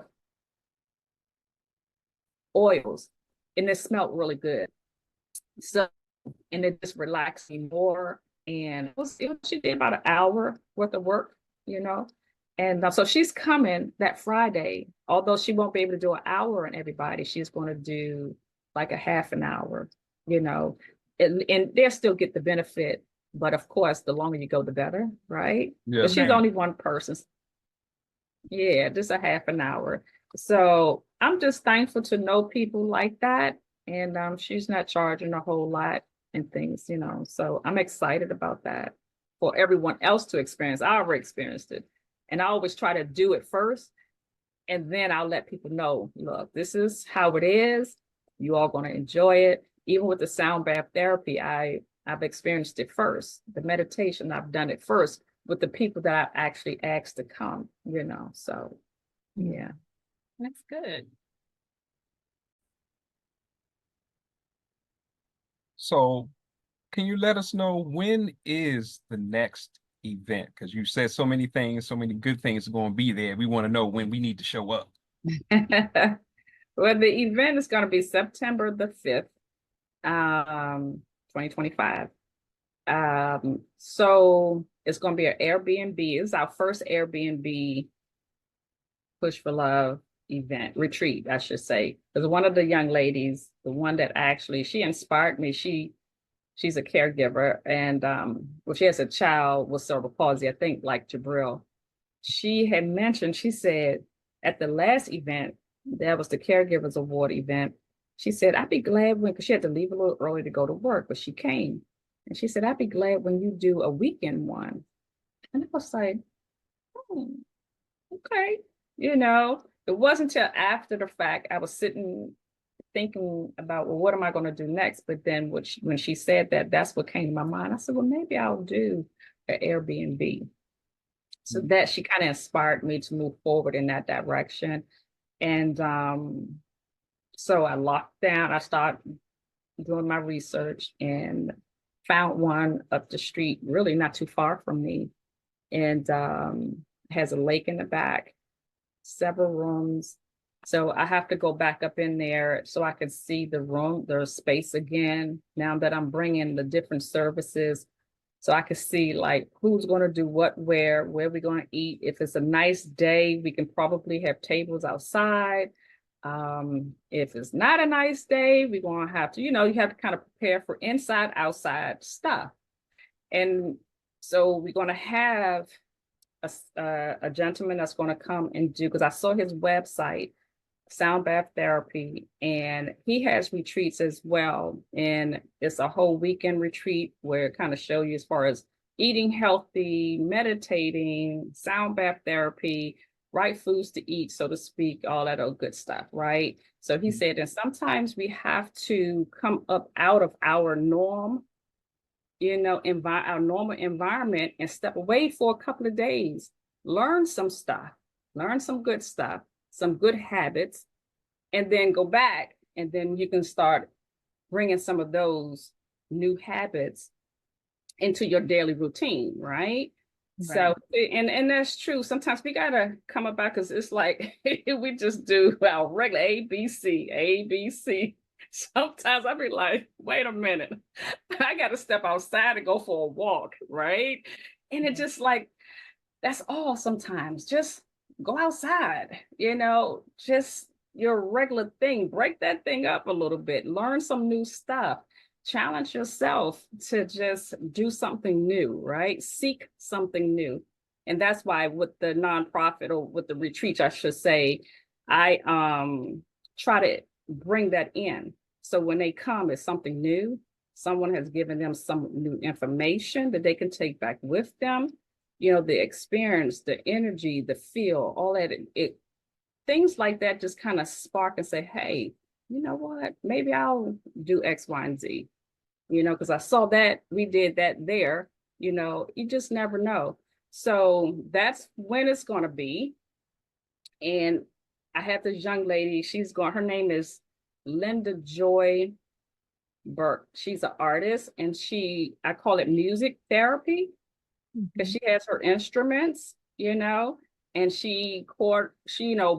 oils, and it smelled really good. So, and it just relaxed me more. And she did about an hour worth of work, And so she's coming that Friday, although she won't be able to do an hour on everybody, she's going to do like a half an hour, and they'll still get the benefit. But of course, the longer you go, the better, right? Yeah. But she's only one person. Yeah, just a half an hour. So I'm just thankful to know people like that. And she's not charging a whole lot and things, So I'm excited about that for everyone else to experience. I already experienced it. And I always try to do it first. And then I'll let people know, look, this is how it is. You all going to enjoy it. Even with the sound bath therapy, I've experienced it first. The meditation, I've done it first with the people that I actually asked to come, So, yeah. That's good. So can you let us know when is the next event? Because you said so many things, so many good things are going to be there. We want to know when we need to show up. Well, the event is going to be September the 5th, 2025. So it's going to be an Airbnb. It's our first Airbnb Push for Love event, retreat, I should say. Because one of the young ladies, the one that actually, she inspired me. She's a caregiver, and she has a child with cerebral palsy, I think like Jabril. She had mentioned, she said, at the last event, that was the Caregivers Award event, she said, I'd be glad because she had to leave a little early to go to work, but she came. And she said, I'd be glad when you do a weekend one. And I was like, okay. It wasn't until after the fact I was sitting thinking about, well, what am I going to do next? But then when she said that, that's what came to my mind. I said, well, maybe I'll do an Airbnb. So that she kind of inspired me to move forward in that direction. And so I locked down, I started doing my research and found one up the street, really not too far from me. And has a lake in the back, several rooms. So I have to go back up in there so I can see the space again, now that I'm bringing the different services. So I can see like who's going to do what, where we're going to eat. If it's a nice day, we can probably have tables outside. If it's not a nice day, we're going to have to, you have to kind of prepare for inside, outside stuff. And so we're going to have a gentleman that's going to come and do, because I saw his website, Sound Bath Therapy, and he has retreats as well. And it's a whole weekend retreat where it kind of show you as far as eating healthy, meditating, sound bath therapy, right foods to eat, so to speak, all that old good stuff, right? So he said that sometimes we have to come up out of our norm, our normal environment, and step away for a couple of days, learn some stuff, learn some good stuff, some good habits, and then go back, and then you can start bringing some of those new habits into your daily routine, right? So, and that's true. Sometimes we gotta come about, because it's like we just do our regular ABC. Sometimes I be like, wait a minute, I got to step outside and go for a walk, right? And it just like, that's all sometimes. Just go outside, just your regular thing. Break that thing up a little bit, learn some new stuff, challenge yourself to just do something new, right? Seek something new. And that's why with the nonprofit, or with the retreats, I should say, I try to bring that in. So when they come, it's something new. Someone has given them some new information that they can take back with them. The experience, the energy, the feel, all that, things like that just kind of spark and say, hey, you know what? Maybe I'll do X, Y, and Z, because I saw that we did that there, you just never know. So that's when it's going to be. And I have this young lady, her name is Linda Joy Burke. She's an artist, and I call it music therapy, because she has her instruments, and she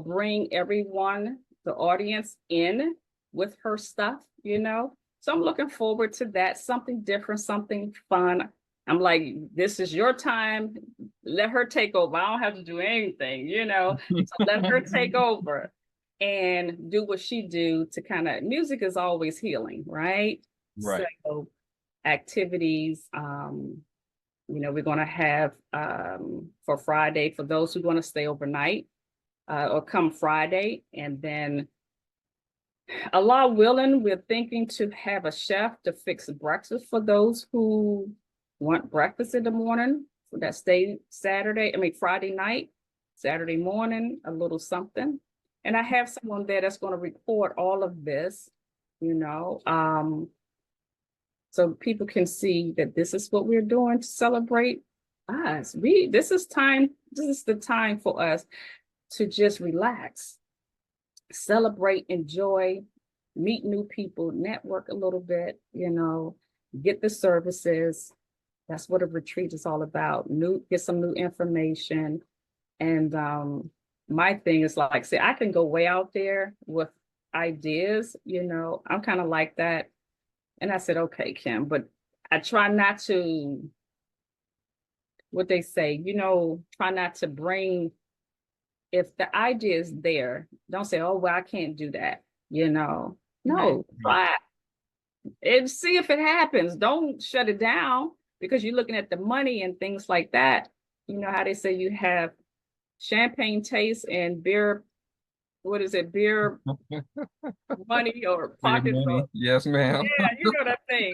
bring everyone, the audience, in with her stuff, So I'm looking forward to that, something different, something fun. I'm like, this is your time. Let her take over. I don't have to do anything, So let her take over and do what she do to music is always healing, right? Right. So activities, we're going to have for Friday, for those who want to stay overnight or come Friday. And then Allah willing, we're thinking to have a chef to fix breakfast for those who want breakfast in the morning. So that stay Friday night, Saturday morning, a little something. And I have someone there that's going to record all of this, so people can see that this is what we're doing to celebrate us. This is the time for us to just relax, celebrate, enjoy, meet new people, network a little bit, get the services. That's what a retreat is all about. Get some new information. And my thing is like, say, I can go way out there with ideas, I'm kind of like that. And I said, okay, Kim, but I try not to, what they say, try not to bring, if the idea is there, don't say, oh, well, I can't do that, No, try it and see if it happens. Don't shut it down because you're looking at the money and things like that. You know how they say you have champagne taste and beer, what is it, beer money or pockets? Money. Yes, ma'am. Yeah, you know that thing.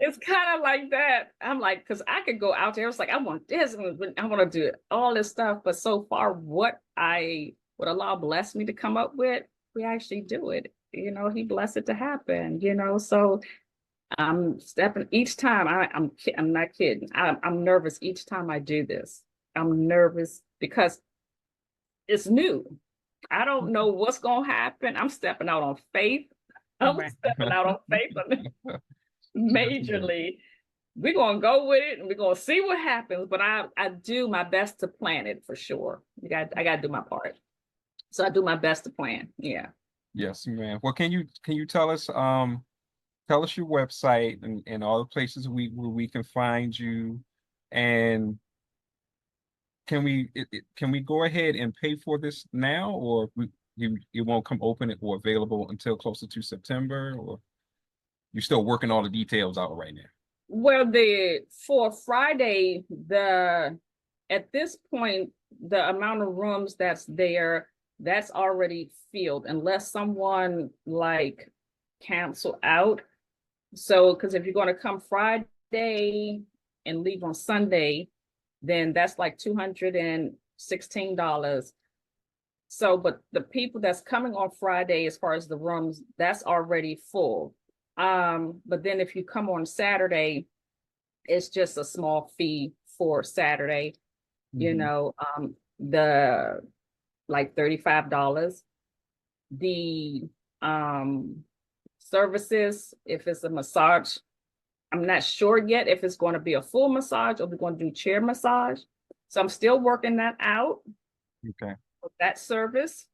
It's kind of like that. I'm like, because I could go out there. It's like, I want this, and I want to do all this stuff. But so far, what Allah blessed me to come up with, we actually do it. He blessed it to happen. So I'm stepping each time. I'm not kidding. I'm nervous each time I do this. I'm nervous because it's new. I don't know what's gonna happen. I'm stepping out on faith. Stepping out on faith majorly. We're gonna go with it and we're gonna see what happens. But I do my best to plan it for sure. I gotta do my part. So I do my best to plan. Yeah. Yes, ma'am. Well, can you tell us your website and all the places where we can find you, and can we go ahead and pay for this now, or it won't come open or available until closer to September, or you're still working all the details out right now? Well, for Friday, at this point, the amount of rooms that's there, that's already filled, unless someone like cancel out. So, because if you're going to come Friday and leave on Sunday, then that's like $216. So, but the people that's coming on Friday, as far as the rooms, that's already full. But then if you come on Saturday, it's just a small fee for Saturday, the like $35. The services, if it's a massage, I'm not sure yet if it's going to be a full massage or we're going to do chair massage. So I'm still working that out. Okay. That service,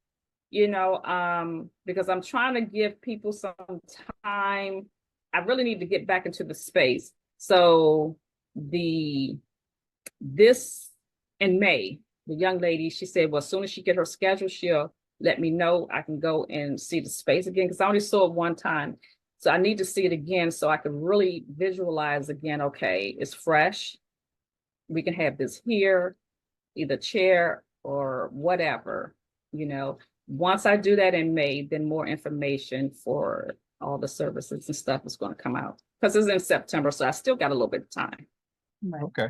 because I'm trying to give people some time. I really need to get back into the space. So this in May, the young lady, she said, well, as soon as she get her schedule, she'll let me know. I can go and see the space again, because I only saw it one time. So I need to see it again so I can really visualize again, okay, it's fresh. We can have this here, either chair or whatever, Once I do that in May, then more information for all the services and stuff is going to come out, because it's in September, so I still got a little bit of time. Okay.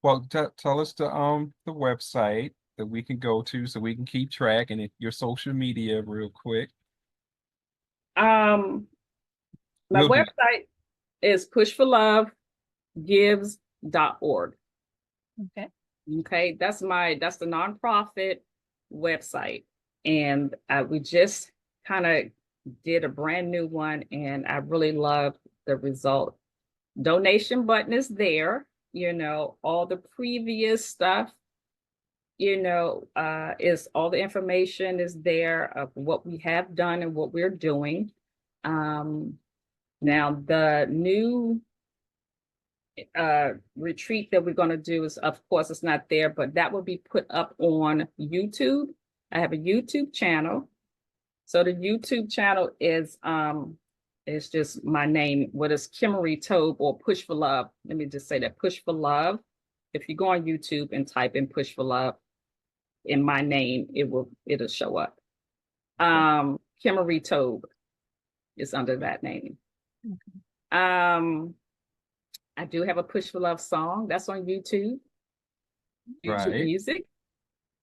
Well, tell us the website that we can go to so we can keep track, and your social media real quick. My website is pushforlovegives.org. Okay. Okay, that's the nonprofit website, and we just kind of did a brand new one, and I really love the result. Donation button is there, all the previous stuff, is all the information is there of what we have done and what we're doing. Now the new retreat that we're going to do is, of course, it's not there, but that will be put up on YouTube. I have a YouTube channel. So the YouTube channel is just my name, what is Kimarie Tobe, or Push for Love. Let me just say that, Push for Love. If you go on YouTube and type in Push for Love in my name, it'll show up. Kimarie Tobe is under that name. Okay. I do have a Push for Love song that's on YouTube. YouTube Music.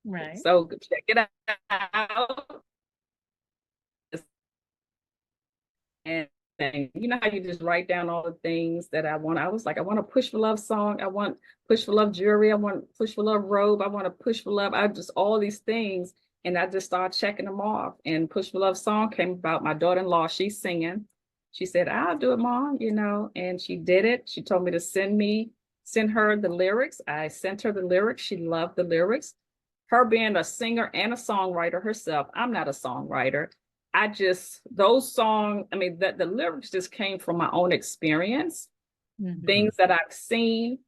Right. So check it out. And how you just write down all the things that I want. I was like, I want a Push for Love song. I want Push for Love jewelry. I want Push for Love robe. I want a Push for Love. I just all these things. And I just started checking them off. And Push for Love song came about. My daughter-in-law, she's singing. She said, I'll do it, Mom, and she did it. She told me to send her the lyrics. I sent her the lyrics. She loved the lyrics. Her being a singer and a songwriter herself. I'm not a songwriter. Those songs, the lyrics just came from my own experience, things that I've seen,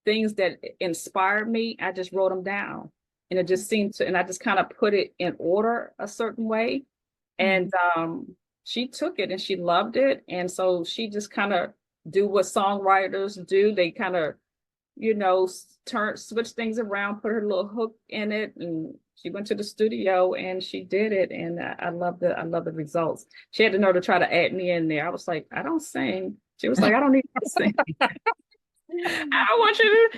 things that inspired me. I just wrote them down, and it just seemed to, and I just kind of put it in order a certain way. And she took it and she loved it. And so she just kind of do what songwriters do. They kind of, switch things around, put her little hook in it, and she went to the studio and she did it. And I love the results. She had the nerve to try to add me in there. I was like, I don't sing. She was like, I don't need to sing. I want you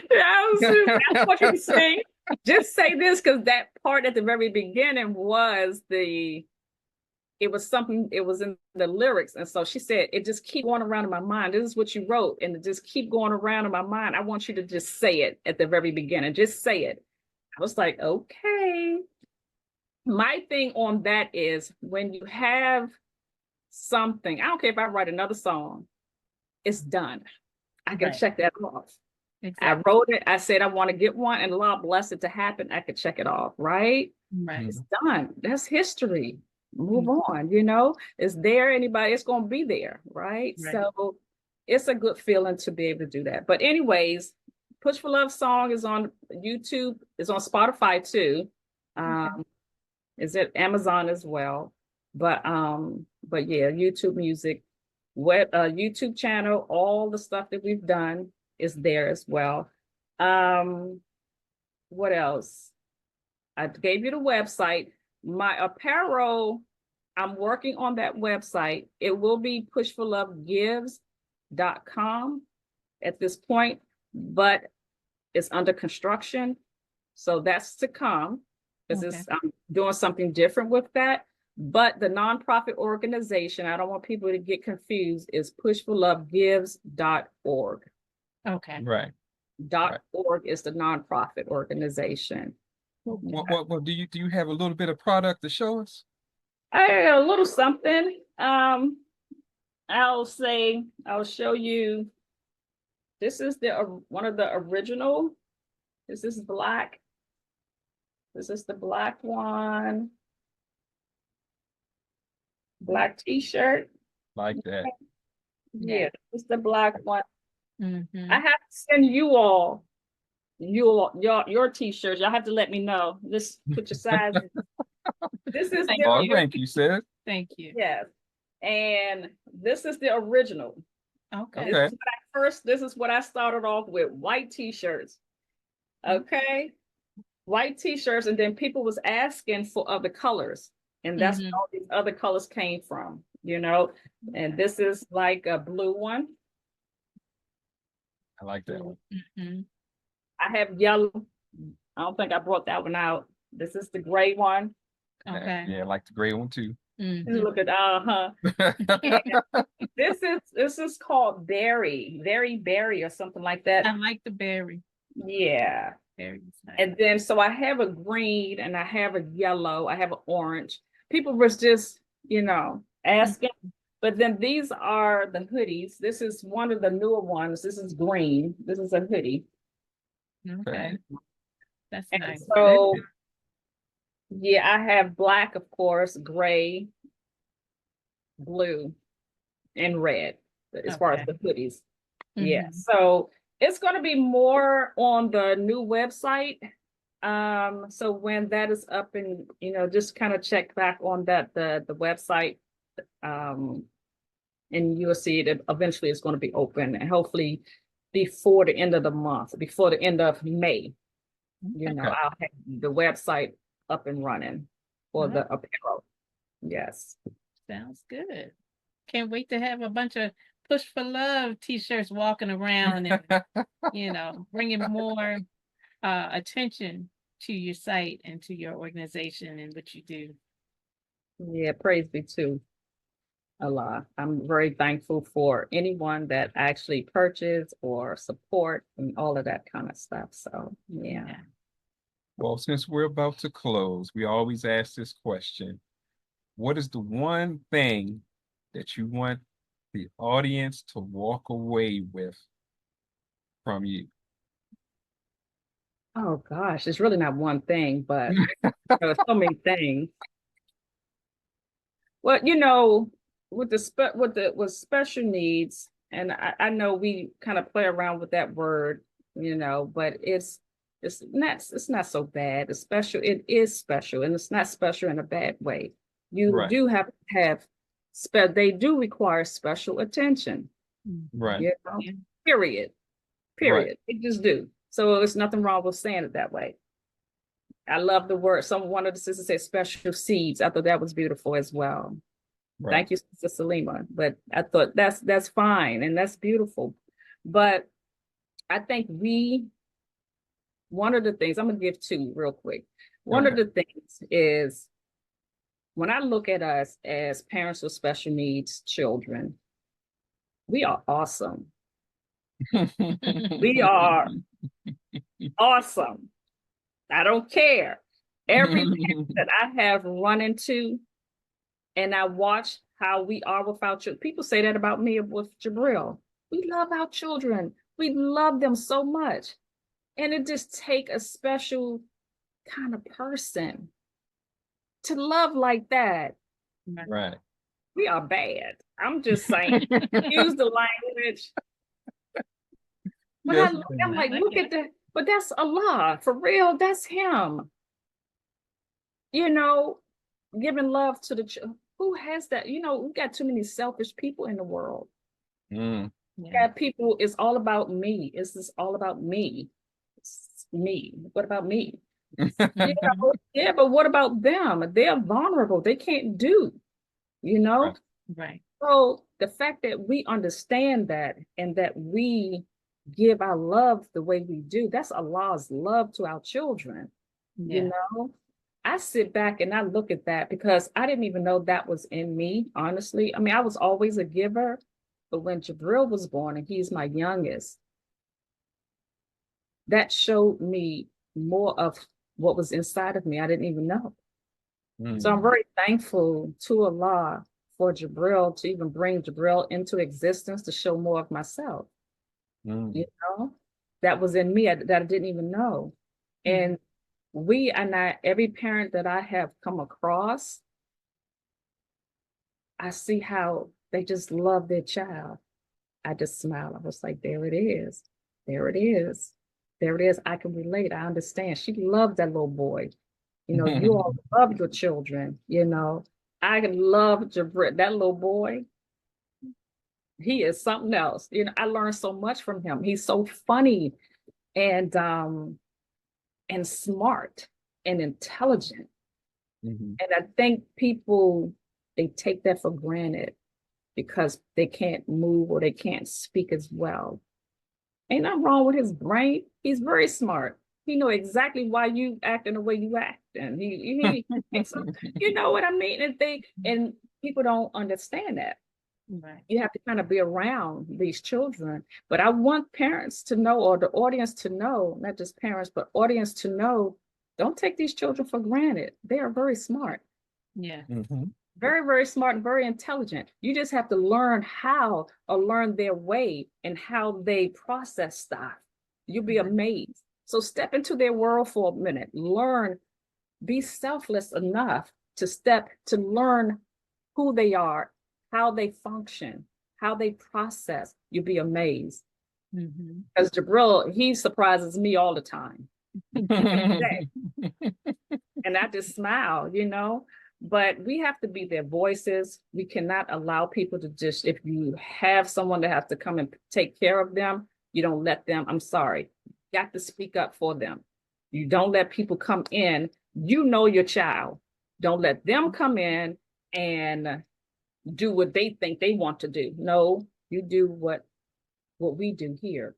to sing. Just say this, because that part at the very beginning was it was in the lyrics. And so she said, it just keep going around in my mind. This is what you wrote. And it just keep going around in my mind. I want you to just say it at the very beginning. Just say it. I was like, okay. My thing on that is, when you have something, I don't care if I write another song, it's done. I can check that off. Exactly. I wrote it. I said, I want to get one, and Allah bless it to happen. I could check it off. Right. It's done. That's history. Move on, is there anybody, it's going to be there, right? So it's a good feeling to be able to do that. But anyways, Push for Love song is on YouTube, is on Spotify too. Is at Amazon as well. But yeah, YouTube Music, YouTube channel, all the stuff that we've done is there as well. What else? I gave you the website. My apparel, I'm working on that website. It will be pushforlovegives.com at this point, but it's under construction. So that's to come, because I'm doing something different with that. But the nonprofit organization, I don't want people to get confused, is pushforlovegives.org. Okay. Right. .org is the nonprofit organization. What do you have a little bit of product to show us? I got a little something. I'll show you. This is one of the original. This is black. This is the black one. Black t-shirt. Like that. Yeah, it's the black one. Mhm. I have to send you all your t-shirts. Y'all have to let me know. Just put your size. This is Thank the Oh, you. thank you, sis. Thank you. yes. And this is the original. Okay. Okay. This is what I started off with, white t-shirts. Okay. White t-shirts, and then people was asking for other colors. And that's where Mhm. all these other colors came from, you know. And this is like a blue one. I like that one. Mhm. I have yellow. I don't think I brought that one out. This is the gray one. Okay. Yeah, I like the gray one too. Mhm. Look at this is called berry or something like that. I like the berry. Yeah. Berry is nice. And then so I have a green and I have a yellow, I have an orange. People was just, asking. But then these are the hoodies. This is one of the newer ones. This is green. This is a hoodie. Okay. That's And nice. so yeah, I have black, of course, gray, blue, and red as far as Okay. the hoodies. Yeah. Mhm. So it's going to be more on the new website. So when that is up and, just kind of check back on that, the website, and you'll see it eventually is going to be open, and hopefully before the end of the month, before the end of May, Okay. I'll have the website up and running for Alright. the apparel. Yes. Sounds good. Can't wait to have a bunch of Push for Love t-shirts walking around and, bringing more attention to your site and to your organization and what you do. Yeah, praise be to Allah. I'm very thankful for anyone that actually purchase or support and all of that kind of stuff. So, yeah. Well, since we're about to close, we always ask this question. What is the one thing that you want the audience to walk away with from you? Oh gosh, it's really not one thing, but there are so many things. Well, with special needs, and I know we kind of play around with that word, but it's not so bad. It's special, it is special, and it's not special in a bad way. You Right. do have to have they do require special attention, Right. Yeah. period. Right. It just do. So there's nothing wrong with saying it that way. I love the word. One of the sisters said special seeds. I thought that was beautiful as well. Right. Thank you, Sister Salima. But I thought that's fine and that's beautiful. But I think one of the things, I'm gonna give two real quick. One of the things is when I look at us as parents with special needs children, we are awesome. We are awesome. I don't care. Every parent that I have run into and I watch how we are with our children. People say that about me with Jabril. We love our children. We love them so much. And it just take a special kind of person to love like that. Right. We are bad. I'm just saying, use the language. But Yes, I'm like, look at that. But that's Allah. For real, that's him. Giving love to the children. Who has that? We got too many selfish people in the world. Mm. Yeah, people, it's all about me. It's just all about me. It's me. What about me? Yeah, but what about them? They're vulnerable. They can't do, Right. So the fact that we understand that and that we give our love the way we do, that's Allah's love to our children. Yeah. I sit back and I look at that because I didn't even know that was in me, honestly. I mean, I was always a giver, but when Jabril was born and he's my youngest, that showed me more of what was inside of me. I didn't even know. So I'm very thankful to Allah for Jabril to even bring Jabril into existence to show more of myself. That was in me that I didn't even know. And every parent that I have come across, I see how they just love their child. I just smiled. I was like, there it is. There it is. There it is. I can relate. I understand. She loved that little boy. You all love your children. I love Jabrit, that little boy. He is something else. I learned so much from him. He's so funny and smart and intelligent. Mhm. And I think people, they take that for granted because they can't move or they can't speak as well. Ain't nothing wrong with his brain. He's very smart. He know exactly why you acting the way you act. And you know what I mean? And people don't understand that. Right. You have to kind of be around these children. But I want parents to know, or the audience to know, not just parents, but audience to know, don't take these children for granted. They are very smart. Yeah. Mhm. Very, very smart and very intelligent. You just have to learn how, or learn their way and how they process stuff. You'll be amazed. So step into their world for a minute. Learn, be selfless enough to learn who they are, how they function, how they process. You'll be amazed. Because Jabril, he surprises me all the time. And I just smile, but we have to be their voices. We cannot allow people to just, if you have someone that has to come and take care of them, you don't let them, I'm sorry, you got to speak up for them. You don't let people come in, your child. Don't let them come in and do what they think they want to do. No, you do what we do here.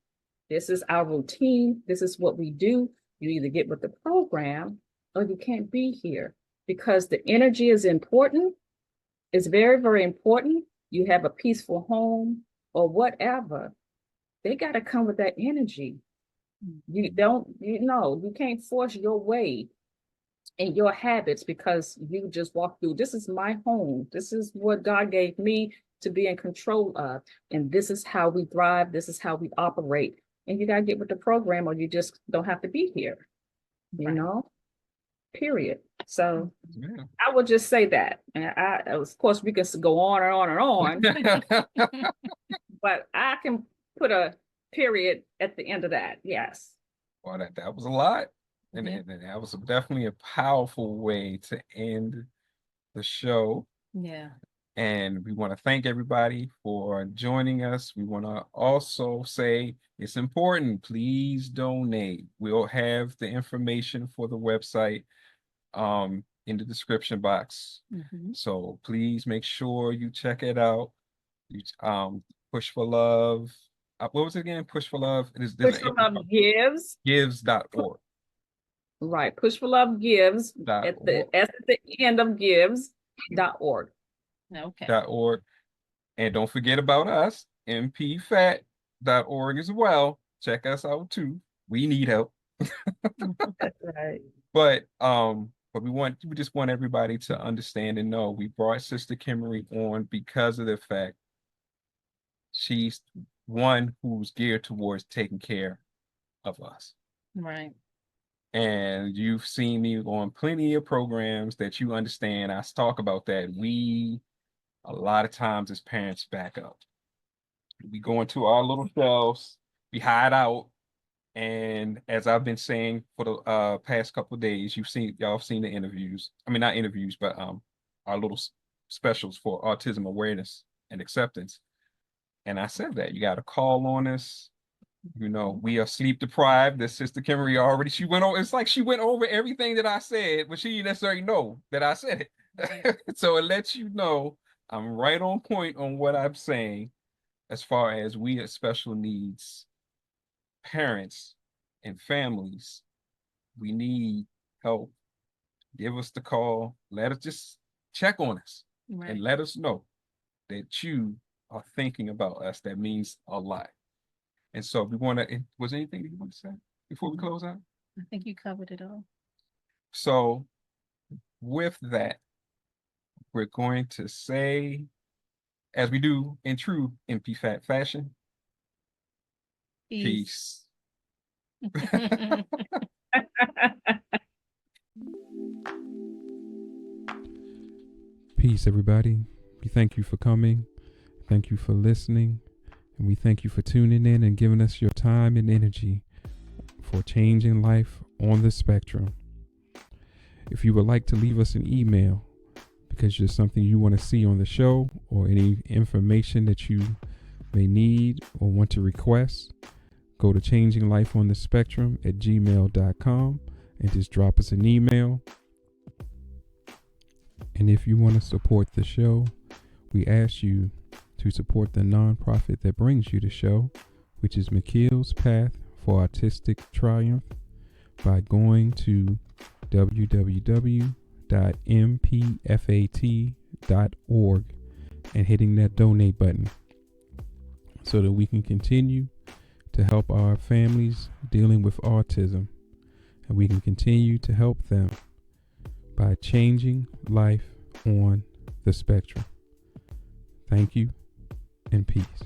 This is our routine. This is what we do. You either get with the program or you can't be here, because the energy is important. It's very, very important. You have a peaceful home or whatever. They got to come with that energy. You can't force your way and your habits because you just walk through. This is my home. This is what God gave me to be in control of. And this is how we thrive. This is how we operate. And you got to get with the program or you just don't have to be here, period. So Yeah. I would just say that. And of course, we can go on and on and on, but I can put a period at the end of that. Yes. Well, that was a lot. And that was definitely a powerful way to end the show. Yeah. And we want to thank everybody for joining us. We want to also say it's important. Please donate. We'll have the information for the website in the description box. So please make sure you check it out. You Push for Love. What was it again? Push for Love. Push for Love gives. Gives.org. Right. Push for Love gives at the end of gives.org. Okay. .org. And don't forget about us, MPFAT.org as well. Check us out too. We need help. That's right. But we just want everybody to understand and know we brought Sister Kimarie on because of the fact she's one who's geared towards taking care of us. Right. And you've seen me on plenty of programs that you understand. I talk about that. We, a lot of times as parents, back up. We go into our little shelves, we hide out. And as I've been saying for the past couple of days, y'all have seen the interviews. I mean, not interviews, but our little specials for autism awareness and acceptance. And I said that you got to call on us. We are sleep deprived. This Sister Kimarie already, she went over, it's like she went over everything that I said, but she didn't necessarily know that I said it. Right. So it lets you know I'm right on point on what I'm saying as far as we as special needs parents and families, we need help. Give us the call. Let us just check on us and let us know that you are thinking about us. That means a lot. And so we want to, was there anything you want to say before we close out? I think you covered it all. So with that, we're going to say, as we do in true MPFAT fashion, peace. Peace, everybody. We thank you for coming. Thank you for listening. And we thank you for tuning in and giving us your time and energy for changing life on the spectrum. If you would like to leave us an email because there's something you want to see on the show or any information that you may need or want to request, go to changinglifeonthespectrum@gmail.com and just drop us an email. And if you want to support the show, we ask you to support the nonprofit that brings you the show, which is McKeel's Path for Autistic Triumph, by going to www.mpfat.org and hitting that donate button so that we can continue to help our families dealing with autism, and we can continue to help them by changing life on the spectrum. Thank you and peace.